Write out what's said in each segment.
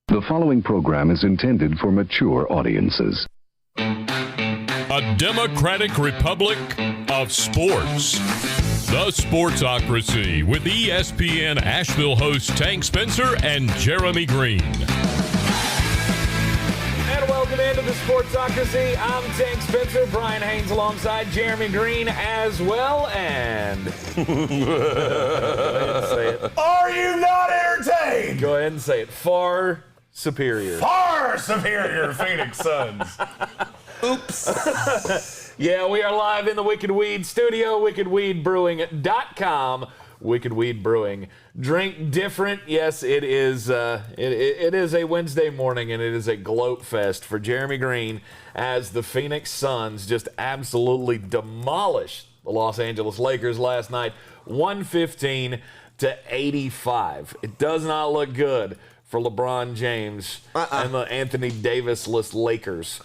The following program is intended for mature audiences. A democratic republic of sports. The Sportsocracy with ESPN Asheville hosts Tank Spencer and Jeremy Greene. And welcome into the Sportsocracy. I'm Tank Spencer, Brian Haynes alongside Jeremy Greene as well, and go ahead and say it. Are you not entertained? Go ahead and say it. Far superior. Far superior Phoenix Suns. Oops. Yeah, we are live in the Wicked Weed studio, wickedweedbrewing.com. Wicked Weed Brewing. Drink different. Yes, it is it is a Wednesday morning, and it is a gloat fest for Jeremy Greene as the Phoenix Suns just absolutely demolished the Los Angeles Lakers last night, 115-85. It does not look good for LeBron James and the Anthony Davis-less Lakers.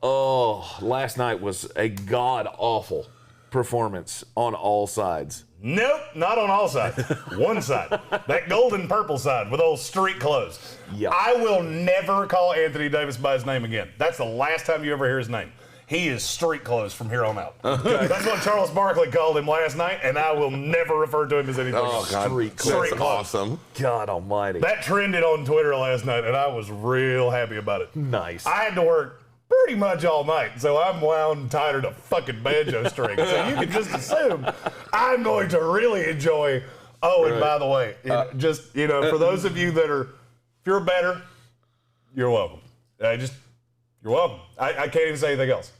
Oh, last night was a god-awful performance on all sides. Nope, not on all sides. One side. That golden purple side with old street clothes. Yep. I will never call Anthony Davis by his name again. That's the last time you ever hear his name. He is street clothes from here on out. Okay. That's what Charles Barkley called him last night, and I will never refer to him as anything else. Street clothes. Street clothes. Awesome. God almighty. That trended on Twitter last night, and I was real happy about it. Nice. I had to work pretty much all night, so I'm wound tighter to fucking banjo strings. So you can just assume I'm going to really enjoy. Oh, and by the way, for those of you that are, if you're better, you're welcome. You're welcome. I can't even say anything else.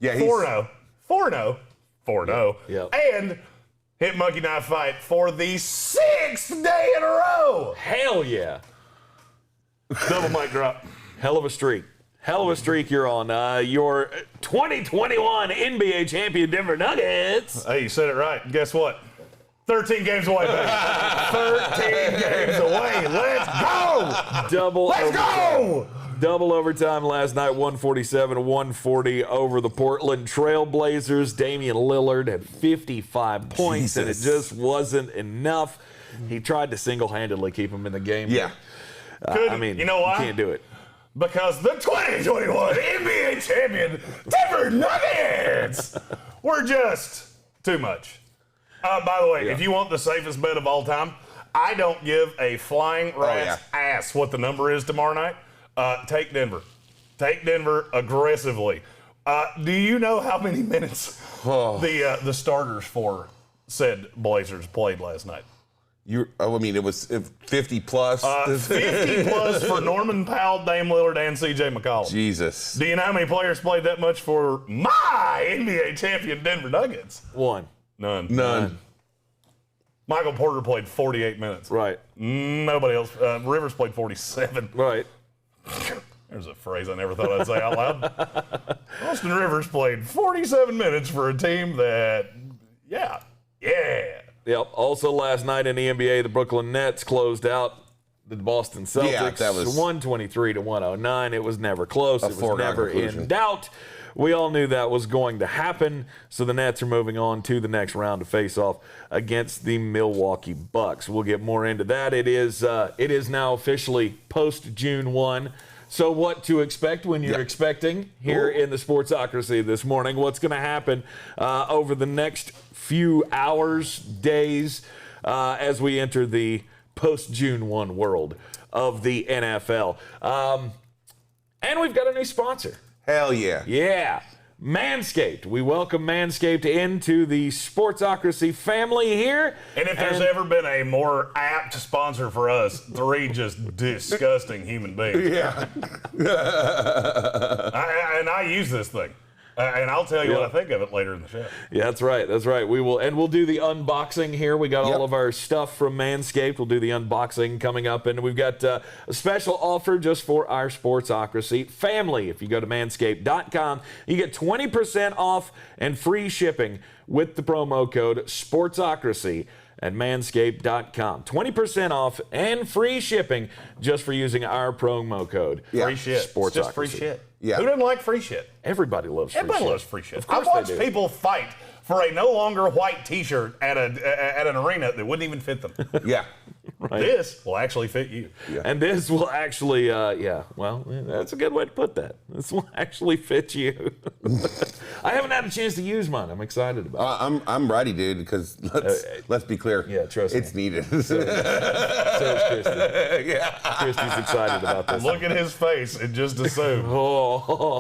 Yeah, 4-0. 4-0. Yep. And hit Monkey Knife Fight for the 6th day in a row. Hell yeah. Double mic drop. Hell of a streak. Hell of a streak you're on. Your 2021 NBA champion Denver Nuggets. Hey, you said it right. Guess what? 13 games away, baby. 13 games away. Let's go. Let's go. Double overtime last night, 147-140 over the Portland Trail Blazers. Damian Lillard had 55 points, and it just wasn't enough. He tried to single-handedly keep him in the game. Yeah. You know why? You can't do it. Because the 2021 NBA champion Denver Nuggets were just too much. By the way, if you want the safest bet of all time, I don't give a flying rat's ass what the number is tomorrow night. Take Denver. Take Denver aggressively. Do you know how many minutes the starters for said Blazers played last night? It was 50 plus. 50 plus for Norman Powell, Dame Lillard, and C.J. McCollum. Jesus. Do you know how many players played that much for my NBA champion Denver Nuggets? One. None. Michael Porter played 48 minutes. Right. Nobody else. Rivers played 47. Right. There's a phrase I never thought I'd say out loud. Austin Rivers played 47 minutes for a team that, yeah. Yep. Also last night in the NBA, the Brooklyn Nets closed out the Boston Celtics. Yeah, that was 123-109. It was never close. It was never conclusion. in doubt. We all knew that was going to happen. So the Nets are moving on to the next round to face off against the Milwaukee Bucks. We'll get more into that. It is now officially post June 1. So what to expect when you're expecting here in the Sportsocracy this morning? What's going to happen over the next few hours, days, as we enter the post-June 1 world of the NFL. And we've got a new sponsor. Hell yeah. Yeah. MANSCAPED. We welcome MANSCAPED into the Sportsocracy family here. And if there's ever been a more apt sponsor for us, three just disgusting human beings. Yeah. I use this thing. And I'll tell you what I think of it later in the show. Yeah, that's right. That's right. We'll do the unboxing here. We got all of our stuff from Manscaped. We'll do the unboxing coming up, and we've got a special offer just for our Sportsocracy family. If you go to manscaped.com, you get 20% off and free shipping with the promo code Sportsocracy at manscaped.com. 20% off and free shipping just for using our promo code. Yeah. Free shit. Sportsocracy. It's just free shit. Yeah. Who doesn't like free shit? Everybody loves free Everybody shit. loves free shit. Of course I've watched they do. people fight for a no longer white T-shirt at an arena that wouldn't even fit them. Yeah. This will actually fit you. Yeah. And this will actually, that's a good way to put that. This will actually fit you. I haven't had a chance to use mine. I'm excited about it. I'm ready, dude, because let's be clear. Yeah, trust me. It's needed. So is Christy. Yeah. Christy's excited about this. Look at his face and just assume.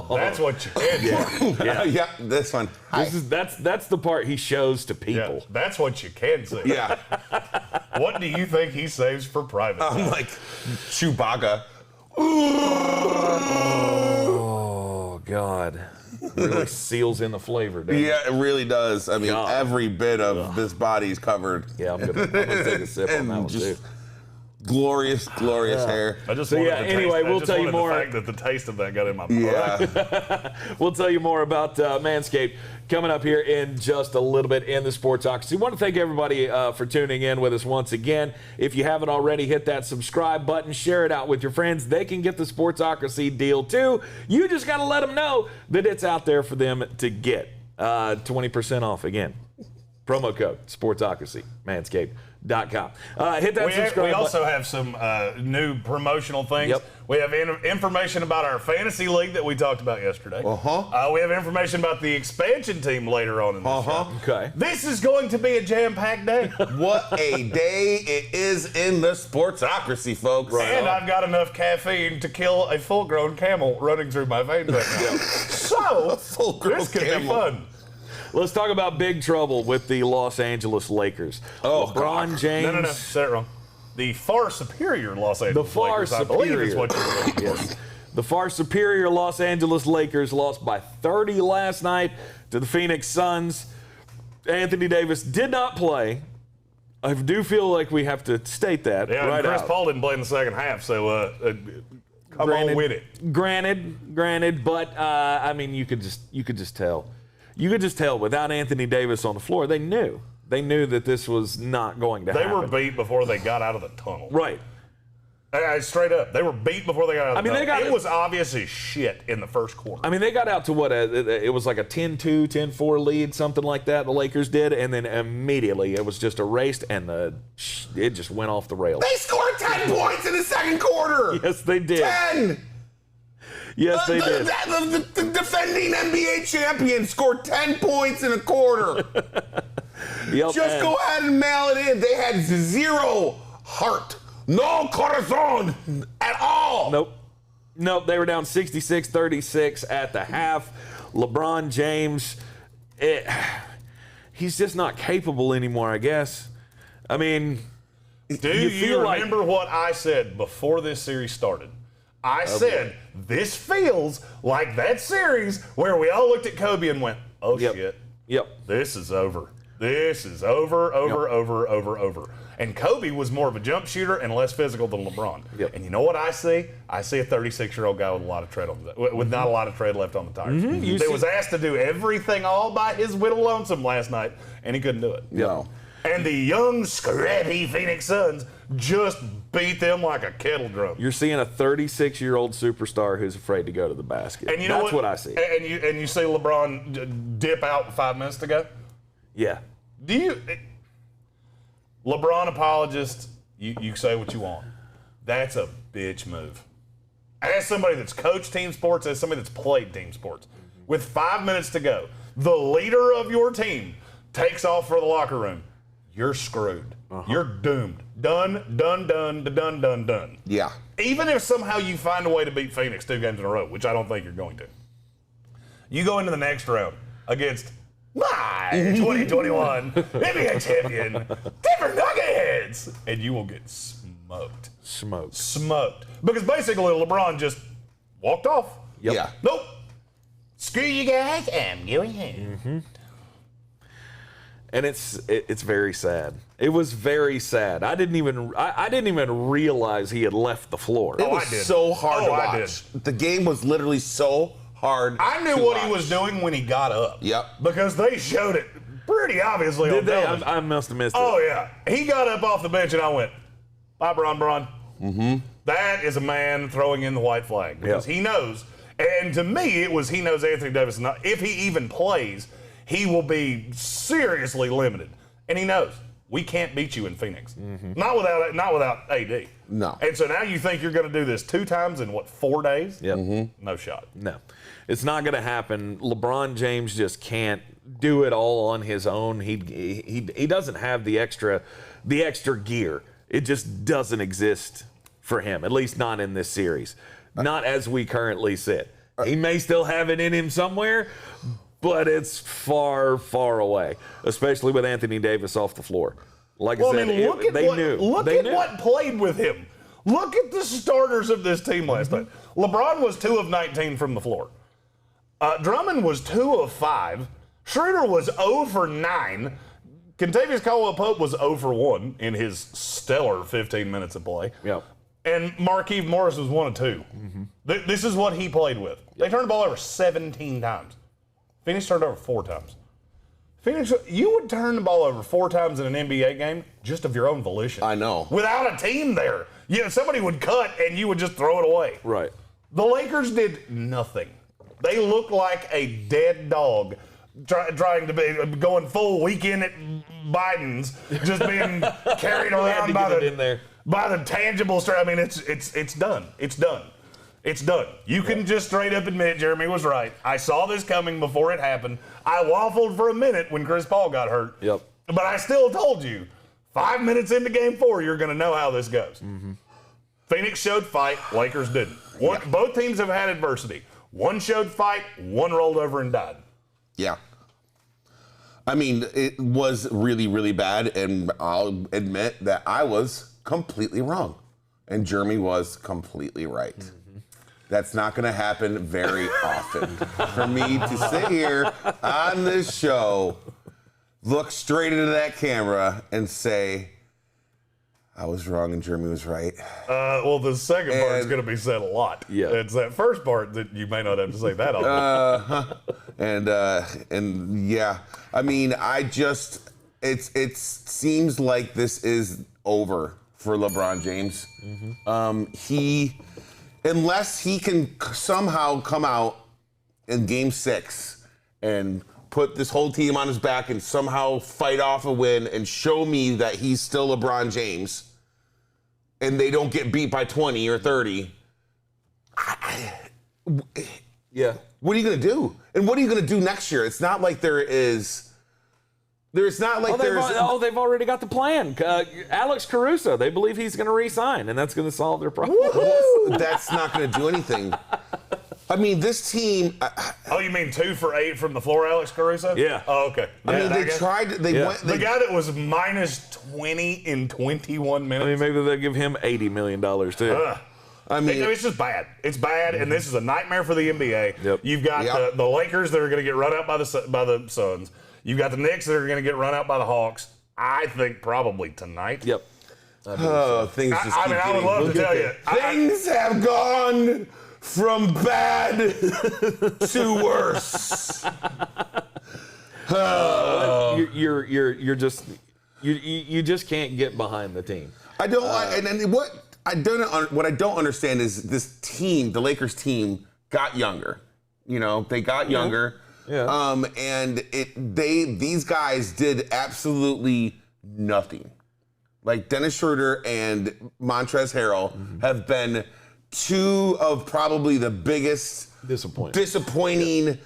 That's what you can do. Yeah, this one. That's the part he shows to people. Yeah, that's what you can say. Yeah. What do you think he saves for private? I'm like Chewbacca. Oh, God. Really seals in the flavor, doesn't it? Yeah, it really does. I mean, God. every bit of this body's covered. Yeah, I'm gonna take a sip on that one, just too. glorious hair. I just So, wanted yeah, to anyway, taste, we'll I just tell you wanted more. The fact that the taste of that got in my mouth. Yeah. We'll tell you more about Manscaped coming up here in just a little bit in the Sportsocracy. We want to thank everybody for tuning in with us once again. If you haven't already, hit that subscribe button, share it out with your friends. They can get the Sportsocracy deal too. You just got to let them know that it's out there for them to get. 20% off again. Promo code Sportsocracy, Manscaped.com. Hit that subscribe button. We also have some new promotional things. Yep. We have information about our fantasy league that we talked about yesterday. Uh-huh. We have information about the expansion team later on in the show. Okay. This is going to be a jam-packed day. What a day it is in the Sportsocracy, folks. And I've got enough caffeine to kill a full-grown camel running through my veins right now. So, full-grown this could be camel. fun. Let's talk about big trouble with the Los Angeles Lakers. Oh, LeBron God. James. No. Said it wrong. The far superior Los The Angeles far Lakers, superior. I believe is what you're looking for. Yes. The far superior Los Angeles Lakers lost by 30 last night to the Phoenix Suns. Anthony Davis did not play. I do feel like we have to state that Yeah, right Chris out. Paul didn't play in the second half, so come on with it. Granted, but I mean, you could just tell. You could just tell without Anthony Davis on the floor, they knew that this was not going to They happen. were beat before they got out of the tunnel. Right. Straight up. They were beat before they got out of the I mean, tunnel. It was obvious as shit in the first quarter. I mean, they got out to what? It was like a 10-2, 10-4 lead, something like that, the Lakers did, and then immediately it was just erased, and it just went off the rails. They scored 10 points in the second quarter. Yes, they did. 10. Yes, they did. The defending NBA champion scored 10 points in a quarter. Yep, Just go ahead and mail it in. They had zero heart, no corazon at all. Nope, they were down 66-36 at the half. LeBron James, he's just not capable anymore, I guess. I mean, Do you remember what I said before this series started? I said, this feels like that series where we all looked at Kobe and went, oh, shit. Yep. This is over. This is over. And Kobe was more of a jump shooter and less physical than LeBron. Yep. And you know what I see? I see a 36-year-old guy with a lot of tread with not a lot of tread left on the tires. That was asked to do everything all by his whittle lonesome last night, and he couldn't do it. No. And the young, scrappy Phoenix Suns just beat them like a kettle drum. You're seeing a 36-year-old superstar who's afraid to go to the basket. And you know That's what I see. And you see LeBron dip out 5 minutes to go? Yeah. LeBron apologist, you say what you want. That's a bitch move. As somebody that's coached team sports, as somebody that's played team sports, with 5 minutes to go, the leader of your team takes off for the locker room. You're screwed. You're doomed. Done. Yeah. Even if somehow you find a way to beat Phoenix 2 games in a row, which I don't think you're going to, you go into the next round against my 2021 NBA champion, Denver Nuggets, and you will get smoked. Smoked. Because basically LeBron just walked off. Yep. Yeah. Nope. Screw you guys, I'm going home. And it's very sad. It was very sad. I didn't even realize he had left the floor. It was I did. so hard to I watch. The game was literally so hard. I knew what he was doing when he got up. Yep. Because they showed it pretty obviously Did on they? television. I must have missed it. Oh, yeah. He got up off the bench, and I went, bye, Bron. That is a man throwing in the white flag. Because he knows, and to me, it was he knows Anthony Davis, if he even plays, he will be seriously limited. And he knows. we can't beat you in Phoenix. Not without AD. No. And so now you think you're going to do this 2 times in, 4 days? Yep. No shot. No, it's not going to happen. LeBron James just can't do it all on his own. He doesn't have the extra gear. It just doesn't exist for him, at least not in this series. Not as we currently sit. He may still have it in him somewhere, but it's far, far away, especially with Anthony Davis off the floor. Like I said, they knew. Look at what played with him. Look at the starters of this team last night. LeBron was 2 of 19 from the floor. Drummond was 2 of 5. Schroeder was 0 for 9. Kentavious Caldwell-Pope was 0 for 1 in his stellar 15 minutes of play. Yep. And Markieff Morris was 1 of 2. This is what he played with. They turned the ball over 17 times. Phoenix turned over 4 times. Phoenix, you would turn the ball over 4 times in an NBA game just of your own volition. I know. Without a team there. Somebody would cut and you would just throw it away. Right. The Lakers did nothing. They looked like a dead dog trying to be going full weekend at Biden's, just being carried around by the tangible stuff. I mean, it's done. It's done. It's done. You can just straight up admit Jeremy was right. I saw this coming before it happened. I waffled for a minute when Chris Paul got hurt. Yep. But I still told you, 5 minutes into game 4, you're going to know how this goes. Phoenix showed fight. Lakers didn't. Both teams have had adversity. One showed fight. One rolled over and died. Yeah. I mean, it was really, really bad, and I'll admit that I was completely wrong, and Jeremy was completely right. That's not going to happen very often for me to sit here on this show, look straight into that camera, and say, I was wrong and Jeremy was right. Well, the second part is going to be said a lot. Yeah. It's that first part that you may not have to say that often. And yeah, I mean, it seems like this is over for LeBron James. Unless he can somehow come out in Game 6 and put this whole team on his back and somehow fight off a win and show me that he's still LeBron James and they don't get beat by 20 or 30. Yeah. What are you going to do? And what are you going to do next year? It's not like there's not like they've already got the plan. Alex Caruso, they believe he's going to re-sign, and that's going to solve their problem. That's not going to do anything. I mean, this team. Oh, you mean 2 for 8 from the floor, Alex Caruso? Yeah. Oh, okay. I mean, they tried. The guy that was minus 20 in 21 minutes. I mean, maybe they'll give him $80 million too. I mean, it's just bad. It's bad, and this is a nightmare for the NBA. Yep. You've got the Lakers that are going to get run out by the Suns. You've got the Knicks that are going to get run out by the Hawks. I think probably tonight. Yep. Things just keep I would love to tell you. Things have gone from bad to worse. You just can't get behind the team. I don't. What I don't understand is this team, the Lakers team, got younger. You know, they got younger. Yeah. And these guys did absolutely nothing. Like Dennis Schroeder and Montrezl Harrell have been 2 of probably the biggest disappointing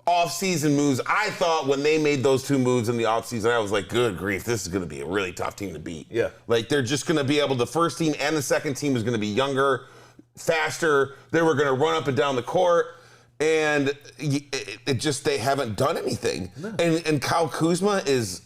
off-season moves. I thought when they made those 2 moves in the off-season, I was like, good grief, this is going to be a really tough team to beat. Yeah. Like they're just going to be able, the first team and the second team is going to be younger, faster. They were going to run up and down the court. And they haven't done anything. No. And Kyle Kuzma is,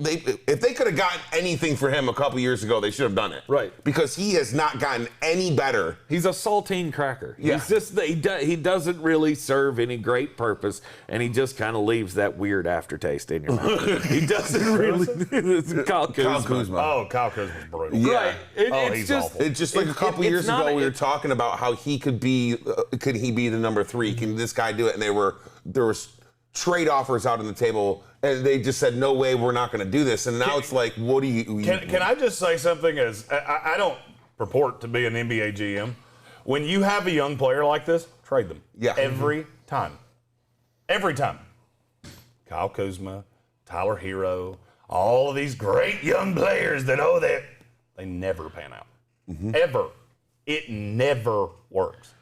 if they could have gotten anything for him a couple years ago, they should have done it. Right. Because he has not gotten any better. He's a saltine cracker. Yeah. He's just, he doesn't really serve any great purpose, and he just kind of leaves that weird aftertaste in your mouth. He doesn't really. It's Kyle Kuzma. Oh, Kyle Kuzma's brutal. Yeah. Right. He's awful. It's just like a couple years ago, we were talking about how he could be, could he be the number 3? Can this guy do it? And there was trade offers out on the table, and they just said, no way, we're not going to do this. And now it's like, what do you... Can I just say something? As I don't purport to be an NBA GM. When you have a young player like this, trade them. Yeah. Every time. Every time. Kyle Kuzma, Tyler Hero. all of these great young players that, they never pan out. Ever. It never works.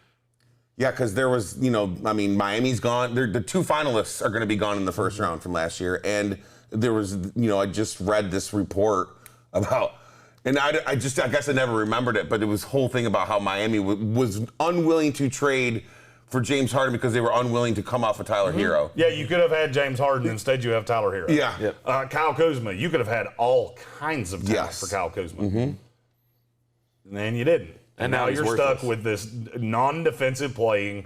Yeah, because there was, Miami's gone. The two finalists are going to be gone in the first round from last year. And there was, I just read this report about, and I guess I never remembered it, but it was a whole thing about how Miami was unwilling to trade for James Harden because they were unwilling to come off of Tyler Hero. Yeah, you could have had James Harden. Instead, you have Tyler Hero. Yeah. Yep. Kyle Kuzma, you could have had all kinds of talent for Kyle Kuzma. And you didn't. And now you're stuck with this non-defensive playing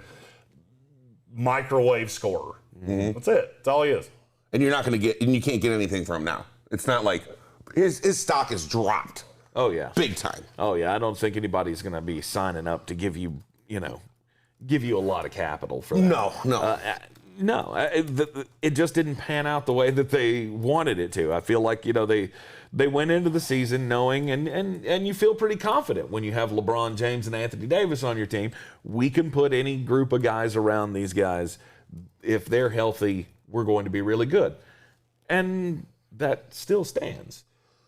microwave scorer. That's it. That's all he is. And you're not going to get, and you can't get anything from him now. It's not like his stock is dropped. Oh, yeah. Big time. Oh, yeah. I don't think anybody's going to be signing up to give you a lot of capital for that. No. It just didn't pan out the way that they wanted it to. I feel like, they went into the season knowing, and you feel pretty confident when you have LeBron James and Anthony Davis on your team. We can put any group of guys around these guys. If they're healthy, we're going to be really good. And that still stands.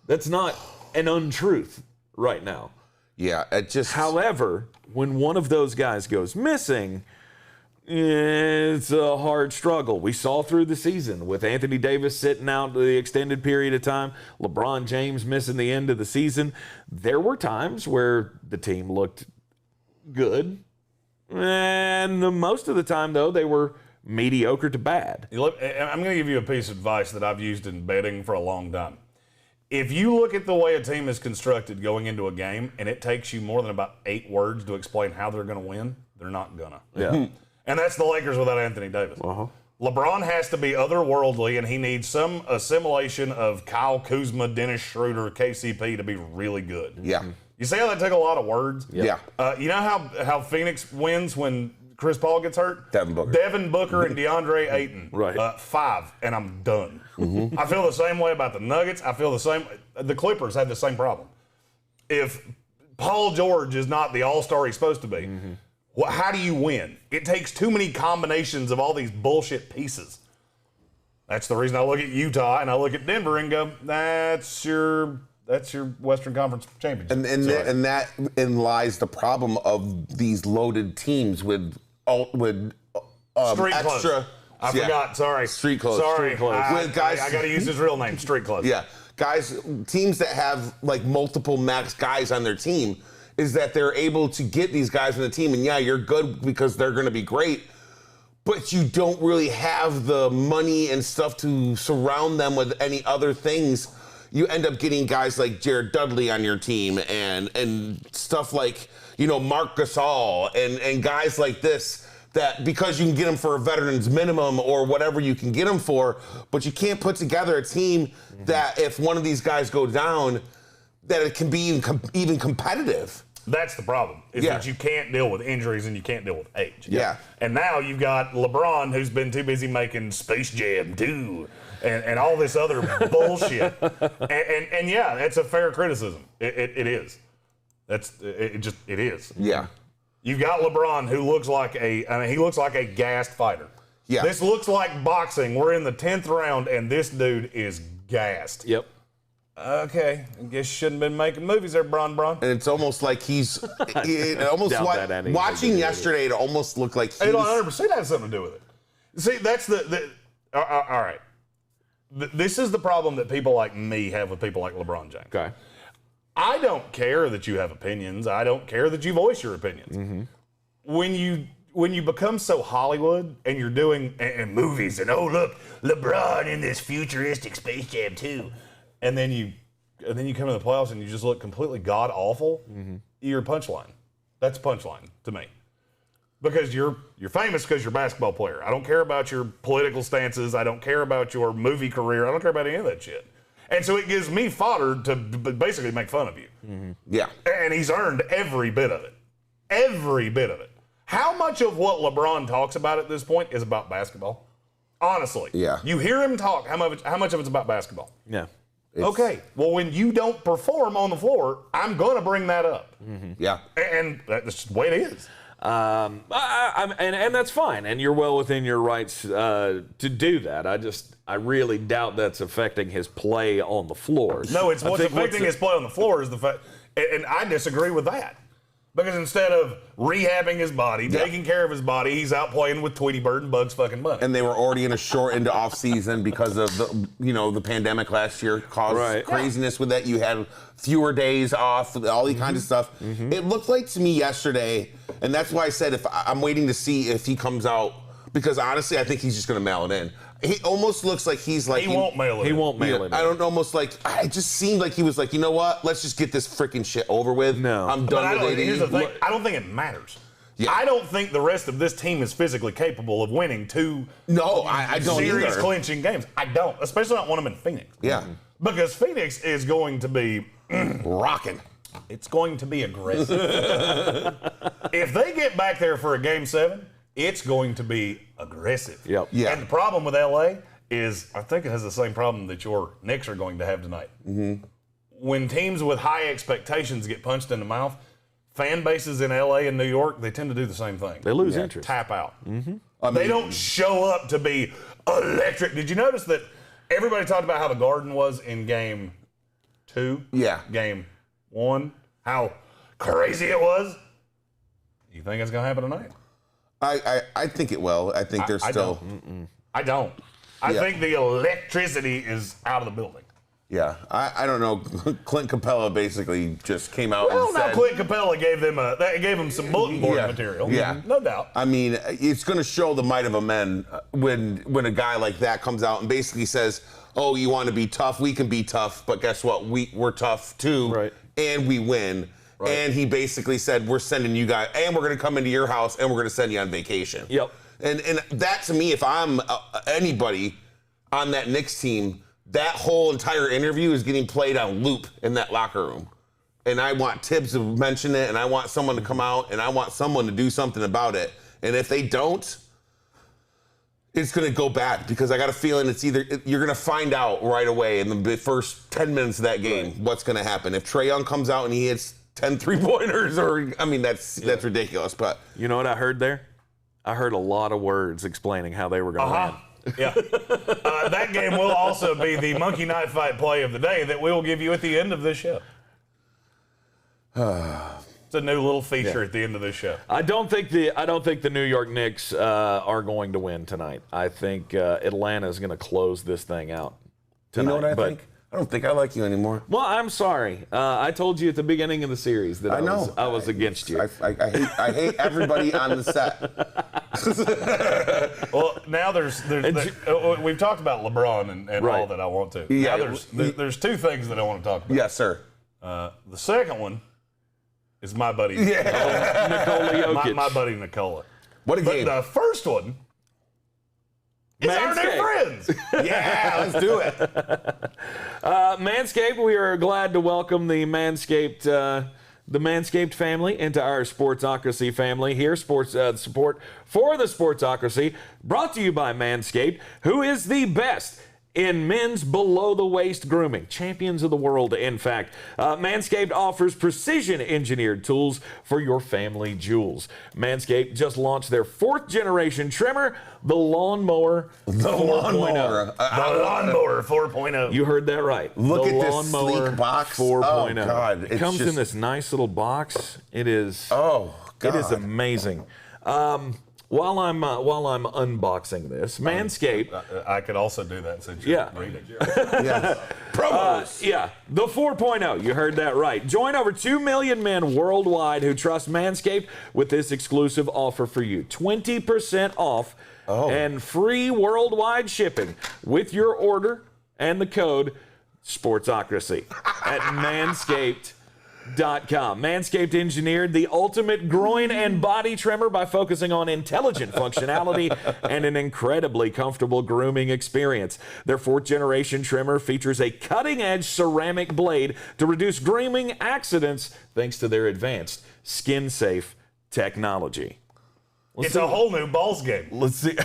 That's not an untruth right now. Yeah, it just... However, when one of those guys goes missing, it's a hard struggle. We saw through the season with Anthony Davis sitting out the extended period of time, LeBron James missing the end of the season. There were times where the team looked good, and most of the time, though, they were mediocre to bad. I'm going to give you a piece of advice that I've used in betting for a long time. If you look at the way a team is constructed going into a game, and it takes you more than about 8 words to explain how they're going to win, they're not going to. Yeah. And that's the Lakers without Anthony Davis. LeBron has to be otherworldly, and he needs some assimilation of Kyle Kuzma, Dennis Schroeder, KCP to be really good. Yeah. You see how that took a lot of words? Yeah. You know how Phoenix wins when Chris Paul gets hurt? Devin Booker and DeAndre Ayton. Right. 5, and I'm done. I feel the same way about the Nuggets. I feel the same. The Clippers had the same problem. If Paul George is not the all-star he's supposed to be, how do you win? It takes too many combinations of all these bullshit pieces. That's the reason I look at Utah and I look at Denver and go, that's your Western Conference championship. And that lies the problem of these loaded teams with street extra. Clothes. I forgot. Sorry. Street clothes. Sorry. Street clothes. I got to use his real name. Street clothes. Yeah. Guys, teams that have like multiple max guys on their team is that they're able to get these guys on the team. And yeah, you're good because they're going to be great, but you don't really have the money and stuff to surround them with any other things. You end up getting guys like Jared Dudley on your team and stuff like, Marc Gasol and guys like this that because you can get them for a veteran's minimum or whatever you can get them for, but you can't put together a team that if one of these guys go down, that it can be even competitive. That's the problem, is that you can't deal with injuries and you can't deal with age. Yeah. And now you've got LeBron, who's been too busy making Space Jam 2 and all this other bullshit. And yeah, that's a fair criticism. It is. It is. Yeah. You've got LeBron, who looks like a gassed fighter. Yeah. This looks like boxing. We're in the 10th round, and this dude is gassed. Yep. Okay, I guess you shouldn't have been making movies there, Bron. And it's almost like he's watching yesterday. It almost looked like he 100% has something to do with it. See, that's all right. This is the problem that people like me have with people like LeBron James. Okay. I don't care that you have opinions. I don't care that you voice your opinions. When you become so Hollywood and you're doing and movies and look, LeBron in this futuristic Space Jam 2. And then you come in the playoffs and you just look completely god awful. You're a punchline. That's a punchline to me, because you're famous because you're a basketball player. I don't care about your political stances. I don't care about your movie career. I don't care about any of that shit. And so it gives me fodder to basically make fun of you. Yeah. And he's earned every bit of it. Every bit of it. How much of what LeBron talks about at this point is about basketball? Honestly. Yeah. You hear him talk. How much of it's about basketball? Yeah. Okay, well, when you don't perform on the floor, I'm going to bring that up. Yeah. And that's just the way it is. And that's fine, and you're well within your rights to do that. I really doubt that's affecting his play on the floor. No, what's affecting his play on the floor is the fact, and I disagree with that. Because instead of rehabbing his body, taking care of his body, he's out playing with Tweety Bird and Bugs fucking Bunny. And they were already in a short into off season because of the pandemic last year caused craziness with that. You had fewer days off, all the kind of stuff. It looked like to me yesterday, and that's why I said I'm waiting to see if he comes out, because honestly I think he's just going to mail it in. He almost looks like he's like... He won't mail it in. He won't mail it in. I don't know, almost like... It just seemed like he was like, you know what? Let's just get this freaking shit over with. No. I'm done with it. Here's the thing. I don't think it matters. Yeah. I don't think the rest of this team is physically capable of winning two I don't series either. clinching games. I don't. Especially not one of them in Phoenix. Yeah. Because Phoenix is going to be... rocking. It's going to be aggressive. If they get back there for a Game 7, it's going to be aggressive. Yep. Yeah. And the problem with LA is, I think it has the same problem that your Knicks are going to have tonight. When teams with high expectations get punched in the mouth, fan bases in LA and New York, they tend to do the same thing. They lose interest. Tap out. They don't show up to be electric. Did you notice that everybody talked about how the Garden was in Game 2? Yeah. Game 1? How crazy it was? You think it's going to happen tonight? I think it will. I think there's still... I don't. I think the electricity is out of the building. Yeah. I don't know. Clint Capella basically just came out and said... Well, now Clint Capella gave them some bulletin board material. Yeah. No doubt. I mean, it's going to show the might of a man when a guy like that comes out and basically says, oh, you want to be tough? We can be tough, but guess what? We're tough too, right. And we win. Right. And he basically said, we're sending you guys, and we're going to come into your house, and we're going to send you on vacation. Yep. And that, to me, if I'm anybody on that Knicks team, that whole entire interview is getting played on loop in that locker room. And I want Tibbs to mention it, and I want someone to come out, and I want someone to do something about it. And if they don't, it's going to go bad, because I got a feeling it's either you're going to find out right away in the first 10 minutes of that game what's going to happen. If Trae Young comes out and he hits 10 three-pointers, that's ridiculous. But you know what I heard there? I heard a lot of words explaining how they were going to win. Yeah. That game will also be the Monkey Knife Fight play of the day that we will give you at the end of this show. It's a new little feature at the end of this show. I don't think the New York Knicks are going to win tonight. I think Atlanta is going to close this thing out tonight. You know what I think? I don't think I like you anymore. Well, I'm sorry. I told you at the beginning of the series that I was against you. I hate everybody on the set. Well, now we've talked about LeBron and all that I want to. Yeah, now there's two things that I want to talk about. Yes, sir. The second one is my buddy Nikola Jokic. My buddy Nikola. What a game. But the first one is our new friends. Yeah, let's do it. Manscaped, we are glad to welcome the Manscaped family into our Sportsocracy family here. Support for the Sportsocracy brought to you by Manscaped, who is the best in men's below-the-waist grooming. Champions of the world, in fact. Manscaped offers precision-engineered tools for your family jewels. Manscaped just launched their 4th-generation trimmer, the Lawnmower 4.0. The Lawnmower 4.0. You heard that right. Look the at this Lawnmower sleek box. 4.0. Oh, God. It comes in this nice little box. It is. Oh, God. It is amazing. While I'm unboxing this, Manscaped. I could also do that since you're reading. Yes. Promos. The 4.0. You heard that right. Join over 2 million men worldwide who trust Manscaped with this exclusive offer for you. 20% off and free worldwide shipping with your order and the code Sportsocracy at Manscaped.com. Manscaped engineered the ultimate groin and body trimmer by focusing on intelligent functionality and an incredibly comfortable grooming experience. Their 4th-generation trimmer features a cutting-edge ceramic blade to reduce grooming accidents thanks to their advanced skin-safe technology. It's a whole new balls game. Let's see.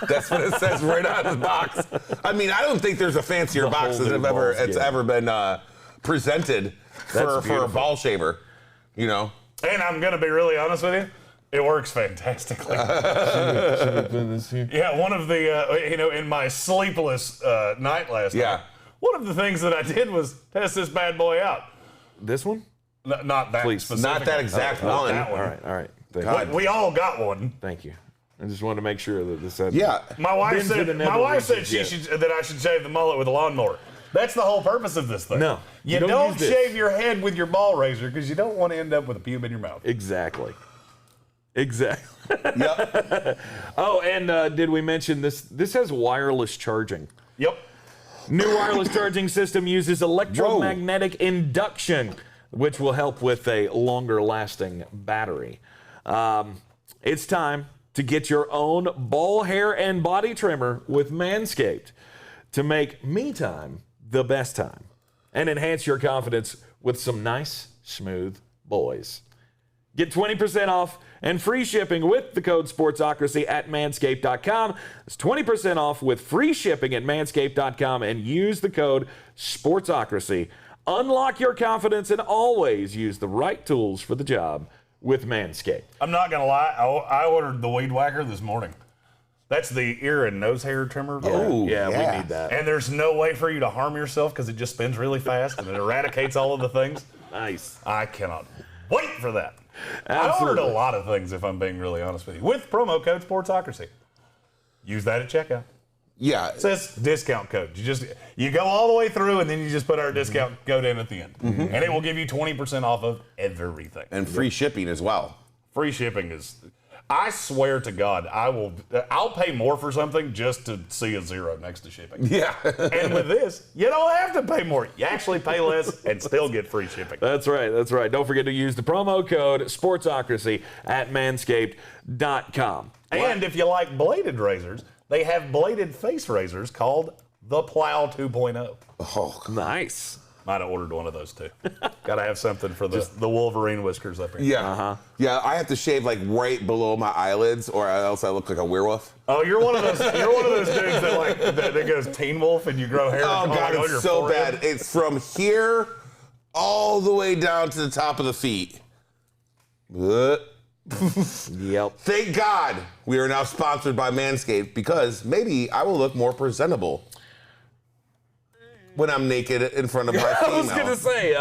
That's what it says right on the box. I mean, I don't think there's a fancier box that's ever been presented for a ball shaver, you know. And I'm going to be really honest with you. It works fantastically. Should we put this here? Yeah, one of the, in my sleepless night last night, one of the things that I did was test this bad boy out. This one? Not that specific. Not that exact one. That one. All right. Thank you. We all got one. Thank you. I just wanted to make sure that this had. Yeah. My wife Been to said the never regions yet. that I should shave the mullet with a lawnmower. That's the whole purpose of this thing. No. You don't shave your head with your ball razor because you don't want to end up with a pube in your mouth. Exactly. Yep. Oh, and did we mention this? This has wireless charging. Yep. New wireless charging system uses electromagnetic induction, which will help with a longer lasting battery. It's time to get your own ball, hair, and body trimmer with Manscaped to make me time the best time and enhance your confidence with some nice, smooth boys. Get 20% off and free shipping with the code Sportsocracy at manscaped.com. It's 20% off with free shipping at manscaped.com and use the code Sportsocracy. Unlock your confidence and always use the right tools for the job with Manscaped. I'm not going to lie. I ordered the Weed Whacker this morning. That's the ear and nose hair trimmer. Yeah, we need that. And there's no way for you to harm yourself because it just spins really fast and it eradicates all of the things. Nice. I cannot wait for that. Absolutely. I ordered a lot of things, if I'm being really honest with you, with promo code Sportsocracy. Use that at checkout. Yeah. It says discount code. You go all the way through and then you just put our discount code in at the end. And it will give you 20% off of everything. And free shipping as well. Free shipping is, I swear to God, I'll pay more for something just to see a zero next to shipping. Yeah. And with this, you don't have to pay more. You actually pay less and still get free shipping. That's right. Don't forget to use the promo code Sportsocracy at manscaped.com. And if you like bladed razors, they have bladed face razors called the Plow 2.0. Oh, Nice. Might have ordered one of those too. Got to have something for the Wolverine whiskers up here. yeah. Yeah, I have to shave like right below my eyelids or else I look like a werewolf. Oh, you're one of those dudes that goes Teen Wolf and you grow hair. Oh, God, on your it's so forehead. bad. It's from here all the way down to the top of the feet. Yep. Thank God we are now sponsored by Manscaped because maybe I will look more presentable when I'm naked in front of my female. I was going to say,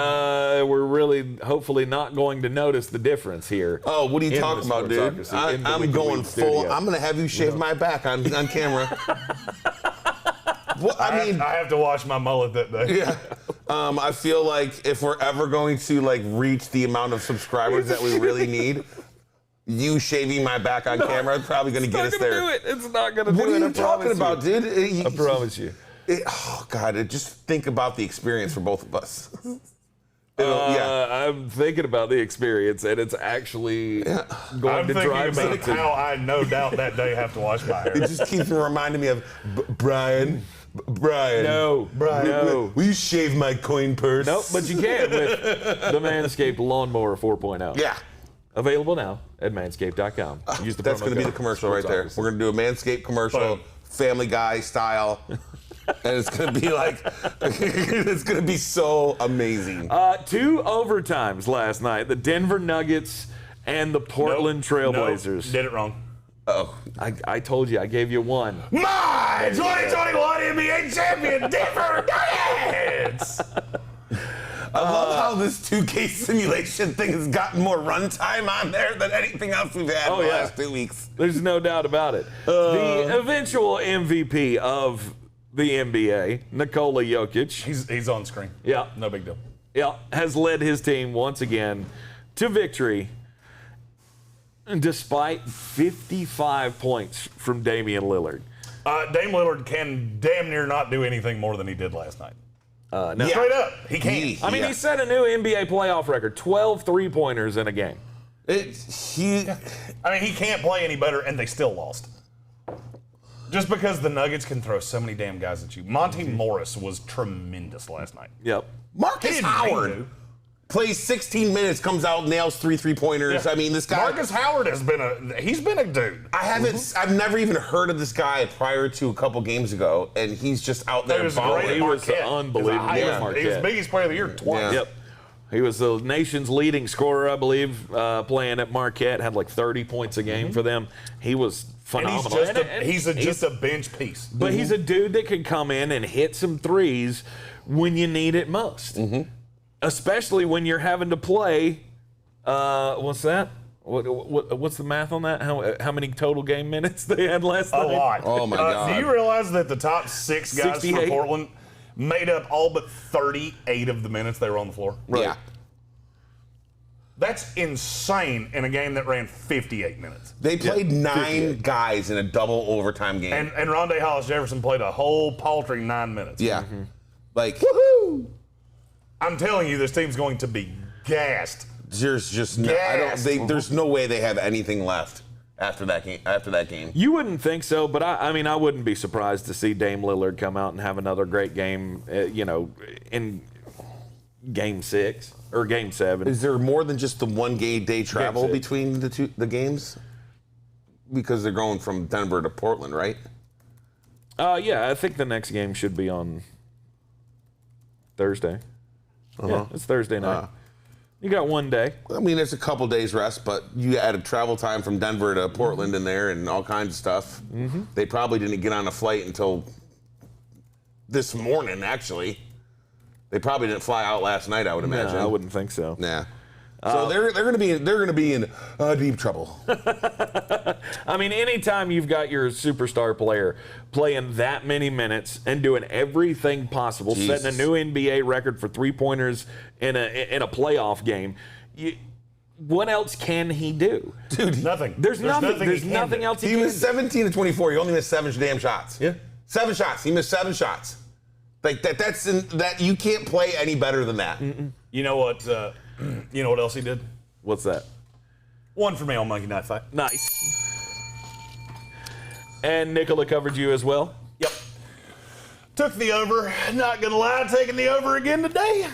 we're really hopefully not going to notice the difference here. Oh, what are you talking about, dude? I'm going full. I'm going to have you shave my back on camera. Well, I have to wash my mullet that day. Yeah. I feel like if we're ever going to like reach the amount of subscribers that we really need, you shaving my back on camera is probably going to get us there. It's not going to do it. What are you talking about, dude? I promise you. Oh, God, just think about the experience for both of us. I'm thinking about the experience, and it's actually going to drive me about how I no doubt that day have to wash my hair. It just keeps reminding me of Brian. No. Will you shave my coin purse? Nope, but you can with the Manscaped Lawnmower 4.0. Yeah. Available now at manscaped.com. Use the That's promo going to be code the commercial right there. Sportsocracy. We're going to do a Manscaped commercial, Boom. Family Guy style. And it's going to be like, it's going to be so amazing. 2 overtimes last night. The Denver Nuggets and the Portland Trailblazers. Nope, did it wrong. Oh, I told you, I gave you one. My 2021 NBA champion, Denver Nuggets! I love how this 2K simulation thing has gotten more runtime on there than anything else we've had in the last 2 weeks. There's no doubt about it. The eventual MVP of the NBA, Nikola Jokic. He's on screen. Yeah. No big deal. Yeah, has led his team once again to victory despite 55 points from Damian Lillard. Dame Lillard can damn near not do anything more than he did last night. No. Straight up, he can't. I mean, he set a new NBA playoff record, 12 three-pointers in a game. He can't play any better, and they still lost. Just because the Nuggets can throw so many damn guys at you. Monty Morris was tremendous last night. Yep. Marcus Howard plays 16 minutes, comes out, nails 3 3-pointers. Yeah. I mean, this guy. Marcus Howard he's been a dude. I've never even heard of this guy prior to a couple games ago, and he's just out there balling. He was unbelievable. He was Biggest Player of the Year twice. Yep. He was the nation's leading scorer, I believe, playing at Marquette. Had like 30 points a game for them. He was phenomenal. And he's just a bench piece. But he's a dude that can come in and hit some threes when you need it most. Especially when you're having to play, what's that? What's the math on that? How many total game minutes they had last night? A lot. Oh, my God. Do you realize that the top 6 guys 68? for Portland made up all but 38 of the minutes they were on the floor? Right. Yeah. That's insane in a game that ran 58 minutes. They played 9 guys in a double overtime game. And Rondé Hollis-Jefferson played a whole paltry 9 minutes. yeah. Like, Woohoo! I'm telling you, this team's going to be gassed. there's just no, there's no way they have anything left after that game. You wouldn't think so, but I mean, I wouldn't be surprised to see Dame Lillard come out and have another great game, in Game 6 or Game 7. Is there more than just the 1 day travel Game 6. between the games? Because they're going from Denver to Portland, right? Yeah, I think the next game should be on Thursday. Yeah, it's Thursday night. You got 1 day. I mean, it's a couple days rest, but you added travel time from Denver to Portland in there and all kinds of stuff. They probably didn't get on a flight until this morning, actually. They probably didn't fly out last night, I would imagine. No, I wouldn't think so. Nah. So they're going to be in deep trouble. I mean, anytime you've got your superstar player playing that many minutes and doing everything possible, Jesus. setting a new NBA record for 3-pointers in a playoff game, what else can he do? Dude, Nothing. There's nothing do. else he he can was do. 17 to 24. He only missed 7 damn shots. Yeah. 7 shots. He missed 7 shots. Like that you can't play any better than that. You know what? You know what else he did? What's that? 1 for me on Monkey Night Fight. Nice. And Nicola covered you as well? Yep. Took the over. Not gonna lie, taking the over again today.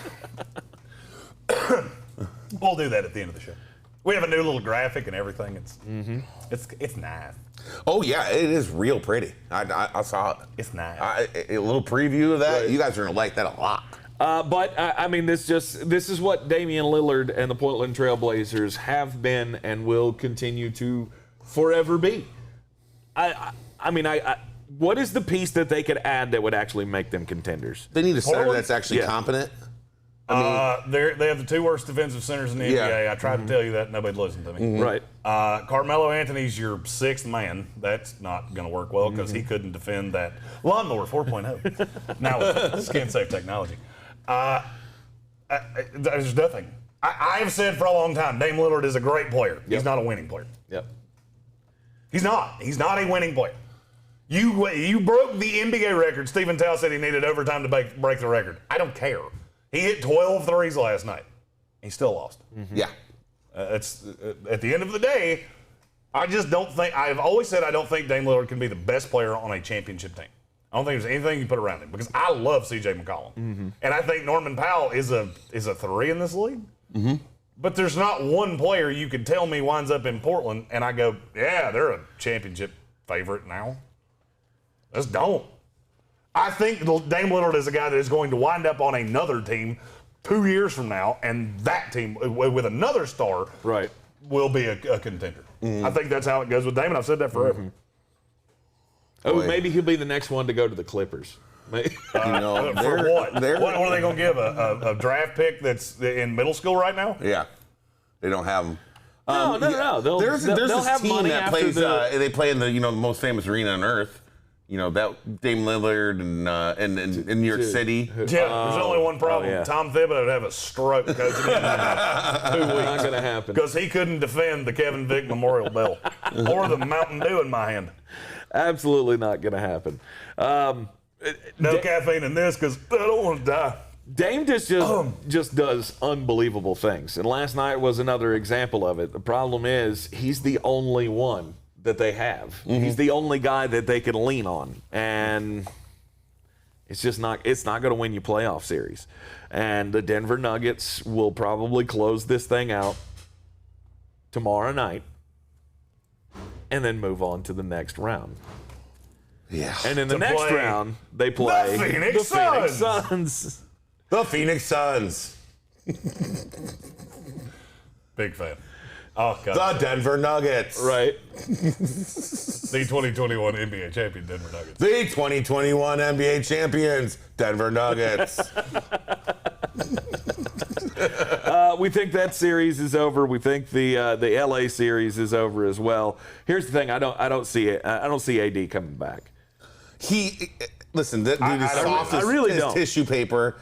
We'll do that at the end of the show. We have a new little graphic and everything. It's nice. Oh yeah, it is real pretty. I saw it. It's nice. A little preview of that. You guys are gonna like that a lot. But I mean, this is what Damian Lillard and the Portland Trailblazers have been and will continue to forever be. I mean, what is the piece that they could add that would actually make them contenders? They need a center Portland? that's actually Yeah. competent. They have the 2 worst defensive centers in the Yeah. NBA. I tried to tell you that. Nobody listened to me. Right. Carmelo Anthony's your 6th man. That's not going to work well because he couldn't defend that lawnmower 4.0. Now with skin-safe technology. There's nothing. I have said for a long time, Dame Lillard is a great player. Yep. He's not a winning player. Yep. He's not. He's not a winning player. You broke the NBA record. Stephen Tao said he needed overtime to break the record. I don't care. He hit 12 threes last night. He still lost. Yeah. It's at the end of the day, I just don't think. I've always said I don't think Dame Lillard can be the best player on a championship team. I don't think there's anything you put around him because I love C.J. McCollum, and I think Norman Powell is a 3 in this league. But there's not one player you could tell me winds up in Portland, and I go, yeah, they're a championship favorite now. Just don't. I think Dame Lillard is a guy that is going to wind up on another team 2 years from now, and that team with another star Right. will be a contender. I think that's how it goes with Dame, and I've said that forever. Oh, Boy. maybe he'll be the next one to go to the Clippers. For what? What are they going to give? A draft pick that's in middle school right now? Yeah. They don't have them. No. They'll There's they'll have this team money that after plays. the. They play in the most famous arena on earth. That Dame Lillard and in New York City. Yeah, there's only one problem. yeah. Tom Thibodeau would have a stroke coaching in 2 weeks. Not gonna happen. Because he couldn't defend the Kevin Vick Memorial Bell or the Mountain Dew in my hand. Absolutely not going to happen. No caffeine in this because I don't want to die. Dame just does unbelievable things. And last night was another example of it. The problem is he's the only one that they have. He's the only guy that they can lean on. And it's not going to win you playoff series. And the Denver Nuggets will probably close this thing out tomorrow night and then move on to the next round. Yeah. And in the To next play round, they play the Phoenix Suns. Suns. The Phoenix Suns. Big fan. Oh, God. The Denver Nuggets. Right. The 2021 NBA champion Denver Nuggets. The 2021 NBA champions, Denver Nuggets. We think that series is over. We think the LA series is over as well. Here's the thing: I don't see it. I don't see AD coming back. Listen, that dude is soft as tissue paper,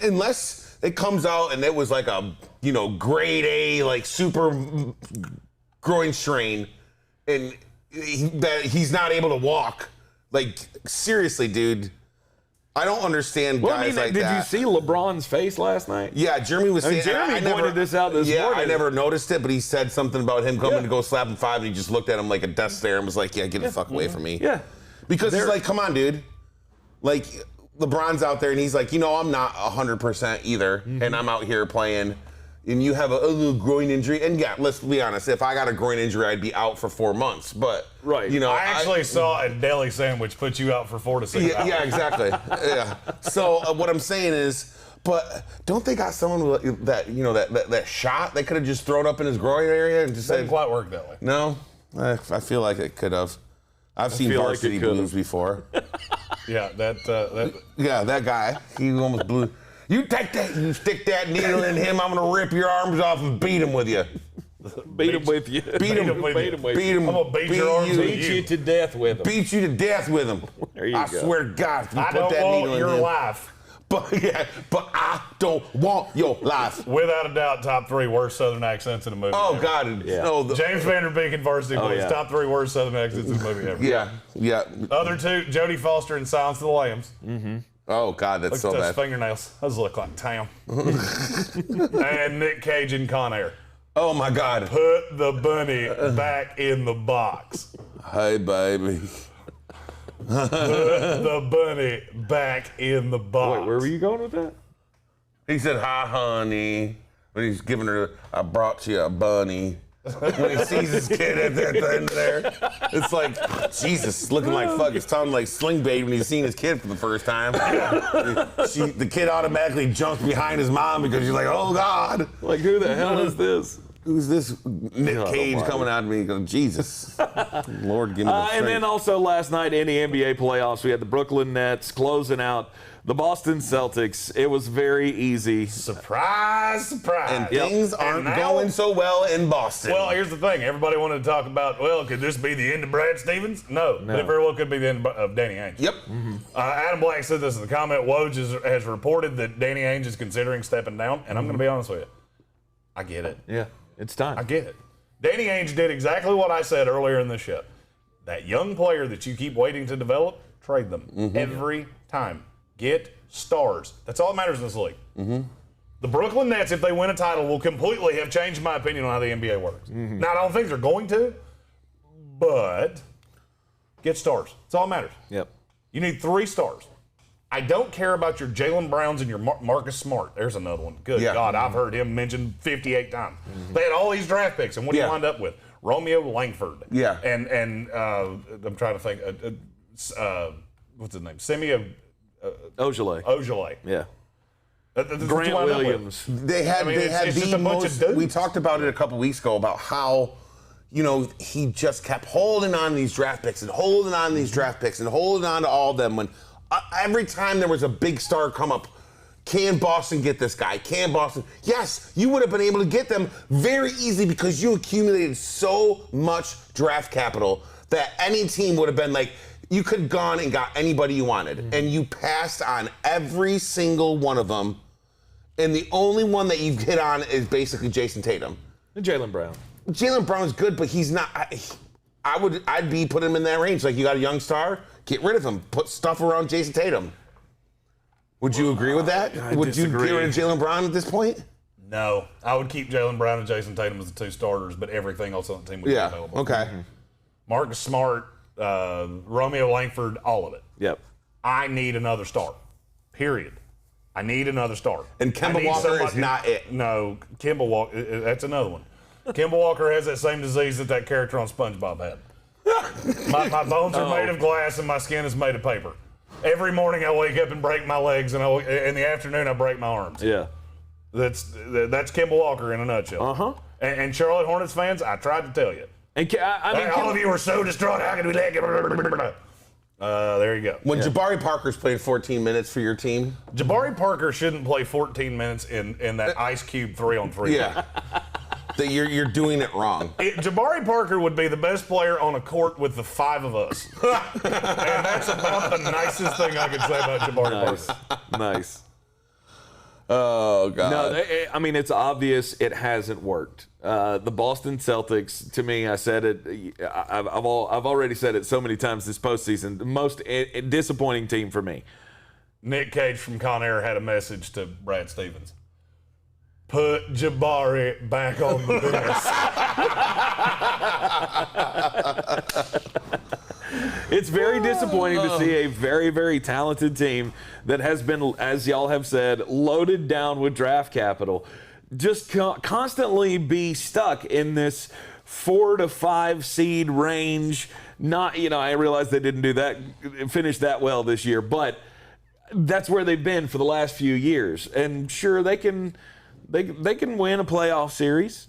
unless it comes out and it was like a grade A like super groin strain, and that he's not able to walk. Like seriously, dude. I don't understand guys like that. Did you see LeBron's face last night? Yeah, Jeremy was saying. Jeremy pointed this out this morning. Yeah, I never noticed it, but he said something about him coming to go slap him 5, and he just looked at him like a death stare and was like, "Yeah, get the fuck away from me." Yeah, because he's like, "Come on, dude." Like LeBron's out there, and he's like, "I'm not 100% either, and I'm out here playing." And you have a little groin injury, and yeah, let's be honest. If I got a groin injury, I'd be out for 4 months. But right, I actually saw a deli sandwich put you out for 4 to 6 hours. Yeah, exactly. Yeah. So what I'm saying is, but don't they got someone that that shot they could have just thrown up in his groin area and just didn't quite work that way. No, I feel like it could have. I've seen Varsity Blues before. Yeah, that guy. He almost blew. You take that, you stick that needle in him, I'm gonna rip your arms off and beat him with you. Beat him with you. Beat him with you. I'm gonna beat your arms with you. Beat you to death with him. Beat you to death with him. There you go. I swear to God, if you I put don't that want needle your in him. life. But I don't want your life. Without a doubt, top 3 worst Southern accents in a movie. Oh, ever. God. Yeah. No, James Vanderbeek and Varsity Blues, top 3 worst Southern accents in a movie ever. Yeah. Other 2, Jodie Foster in Silence of the Lambs. Mm-hmm. Oh, God, that's Look so at those bad. fingernails. Those look like Tam. And Nick Cage in Con Air. Oh, my God. Put the bunny back in the box. Hey, baby. Put the bunny back in the box. Wait, where were you going with that? He said, "Hi, honey." But he's giving her, "I brought you a bunny." When he sees his kid at the end there, it's like, Jesus, looking like fuck. It's sounding like Sling Bait when he's seen his kid for the first time. The kid automatically jumps behind his mom because she's like, "Oh, God." Like, who the hell is this? Who's this Nick Cage coming out of me? Going, Jesus. Lord, give me the strength. And then also last night in the NBA playoffs, we had the Brooklyn Nets closing out the Boston Celtics. It was very easy. Surprise, surprise. And things aren't going so well in Boston. Well, here's the thing. Everybody wanted to talk about, could this be the end of Brad Stevens? No. But it very well could be the end of Danny Ainge. Yep. Adam Black said this in the comment. Woj has reported that Danny Ainge is considering stepping down. And I'm going to be honest with you. I get it. Yeah, it's time. I get it. Danny Ainge did exactly what I said earlier in the show. That young player that you keep waiting to develop, trade them every time. Get stars. That's all that matters in this league. The Brooklyn Nets, if they win a title, will completely have changed my opinion on how the NBA works. Now, I don't think they're going to, but get stars. That's all that matters. Yep. You need 3 stars. I don't care about your Jaylen Browns and your Marcus Smart. There's another one. Good God, I've heard him mentioned 58 times. They had all these draft picks, and what do you wind up with? Romeo Langford. Yeah. And I'm trying to think. What's his name? Semia Ojale. Yeah. Grant Williams. They had the most. We talked about it a couple weeks ago about how, he just kept holding on to these draft picks and holding on to these draft picks and holding on to all of them. When every time there was a big star come up, can Boston get this guy? Can Boston? Yes, you would have been able to get them very easily because you accumulated so much draft capital that any team would have been like, you could have gone and got anybody you wanted. And you passed on every single one of them. And the only one that you've hit on is basically Jason Tatum. And Jaylen Brown. Jaylen Brown's good, but he's not. I'd be putting him in that range. Like, you got a young star, get rid of him. Put stuff around Jason Tatum. Would you agree with that? Would you get rid of Jaylen Brown at this point? No. I would keep Jaylen Brown and Jason Tatum as the 2 starters, but everything else on the team would be available. Okay. Marcus Smart, Romeo Langford, all of it. Yep. I need another star. Period. I need another star. And Kemba Walker is not it. No, Kemba Walker, that's another one. Kemba Walker has that same disease that character on SpongeBob had. My bones are made of glass and my skin is made of paper. Every morning I wake up and break my legs, and in the afternoon I break my arms. Yeah. That's Kemba Walker in a nutshell. And Charlotte Hornets fans, I tried to tell you. And I mean, all of you were so distraught. How could we let there you go. When Jabari Parker's played 14 minutes for your team, Jabari Parker shouldn't play 14 minutes in that Ice Cube 3-on-3. yeah, that you're doing it wrong. Jabari Parker would be the best player on a court with the 5 of us. And that's about the nicest thing I could say about Jabari Parker. Nice. Oh God. No, I mean, it's obvious it hasn't worked. The Boston Celtics, to me, I said it. I've already said it so many times this postseason. The most disappointing team for me. Nick Cage from Con Air had a message to Brad Stevens. Put Jabari back on the bench. It's very disappointing to see a very, very talented team that has been, as y'all have said, loaded down with draft capital, just constantly be stuck in this 4 to 5 seed range. Not, I realize they didn't finish that well this year, but that's where they've been for the last few years. And sure, they can win a playoff series.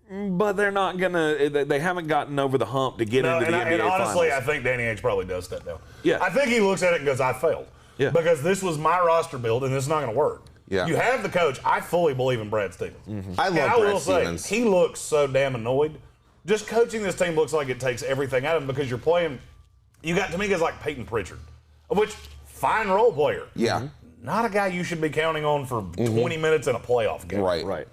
But they're not they haven't gotten over the hump to get into the NBA and honestly, Finals. I think Danny Ainge probably does that now. Yeah. I think he looks at it and goes, I failed. Yeah. Because this was my roster build, and this is not going to work. Yeah. You have the coach. I fully believe in Brad Stevens. Mm-hmm. I love and I Brad will Stevens. say, he looks so damn annoyed. Just coaching this team looks like it takes everything out of him because you're playing. You got, to me, guys like Peyton Pritchard, which, fine role player. Yeah. Not a guy you should be counting on for 20 minutes in a playoff game. Right.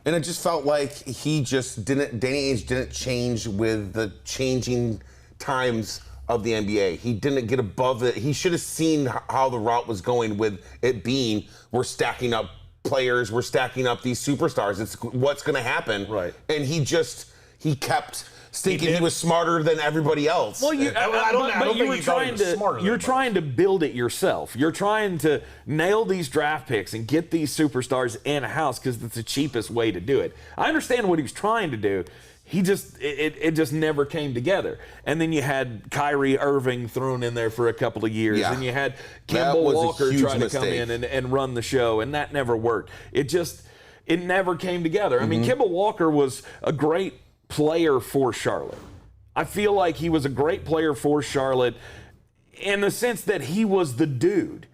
And it just felt like Danny Ainge didn't change with the changing times of the NBA. He didn't get above it. He should have seen how the route was going with it being, we're stacking up players, we're stacking up these superstars. It's what's going to happen. Right. And he kept thinking he was smarter than everybody else. Well, you're trying to build it yourself. You're trying to nail these draft picks and get these superstars in house because it's the cheapest way to do it. I understand what he was trying to do. It just never came together. And then you had Kyrie Irving thrown in there for a couple of years, and you had Kemba Walker try to come in and run the show, and that never worked. It never came together. I mean, Kemba Walker was a great player for Charlotte. I feel like he was a great player for Charlotte in the sense that he was the dude.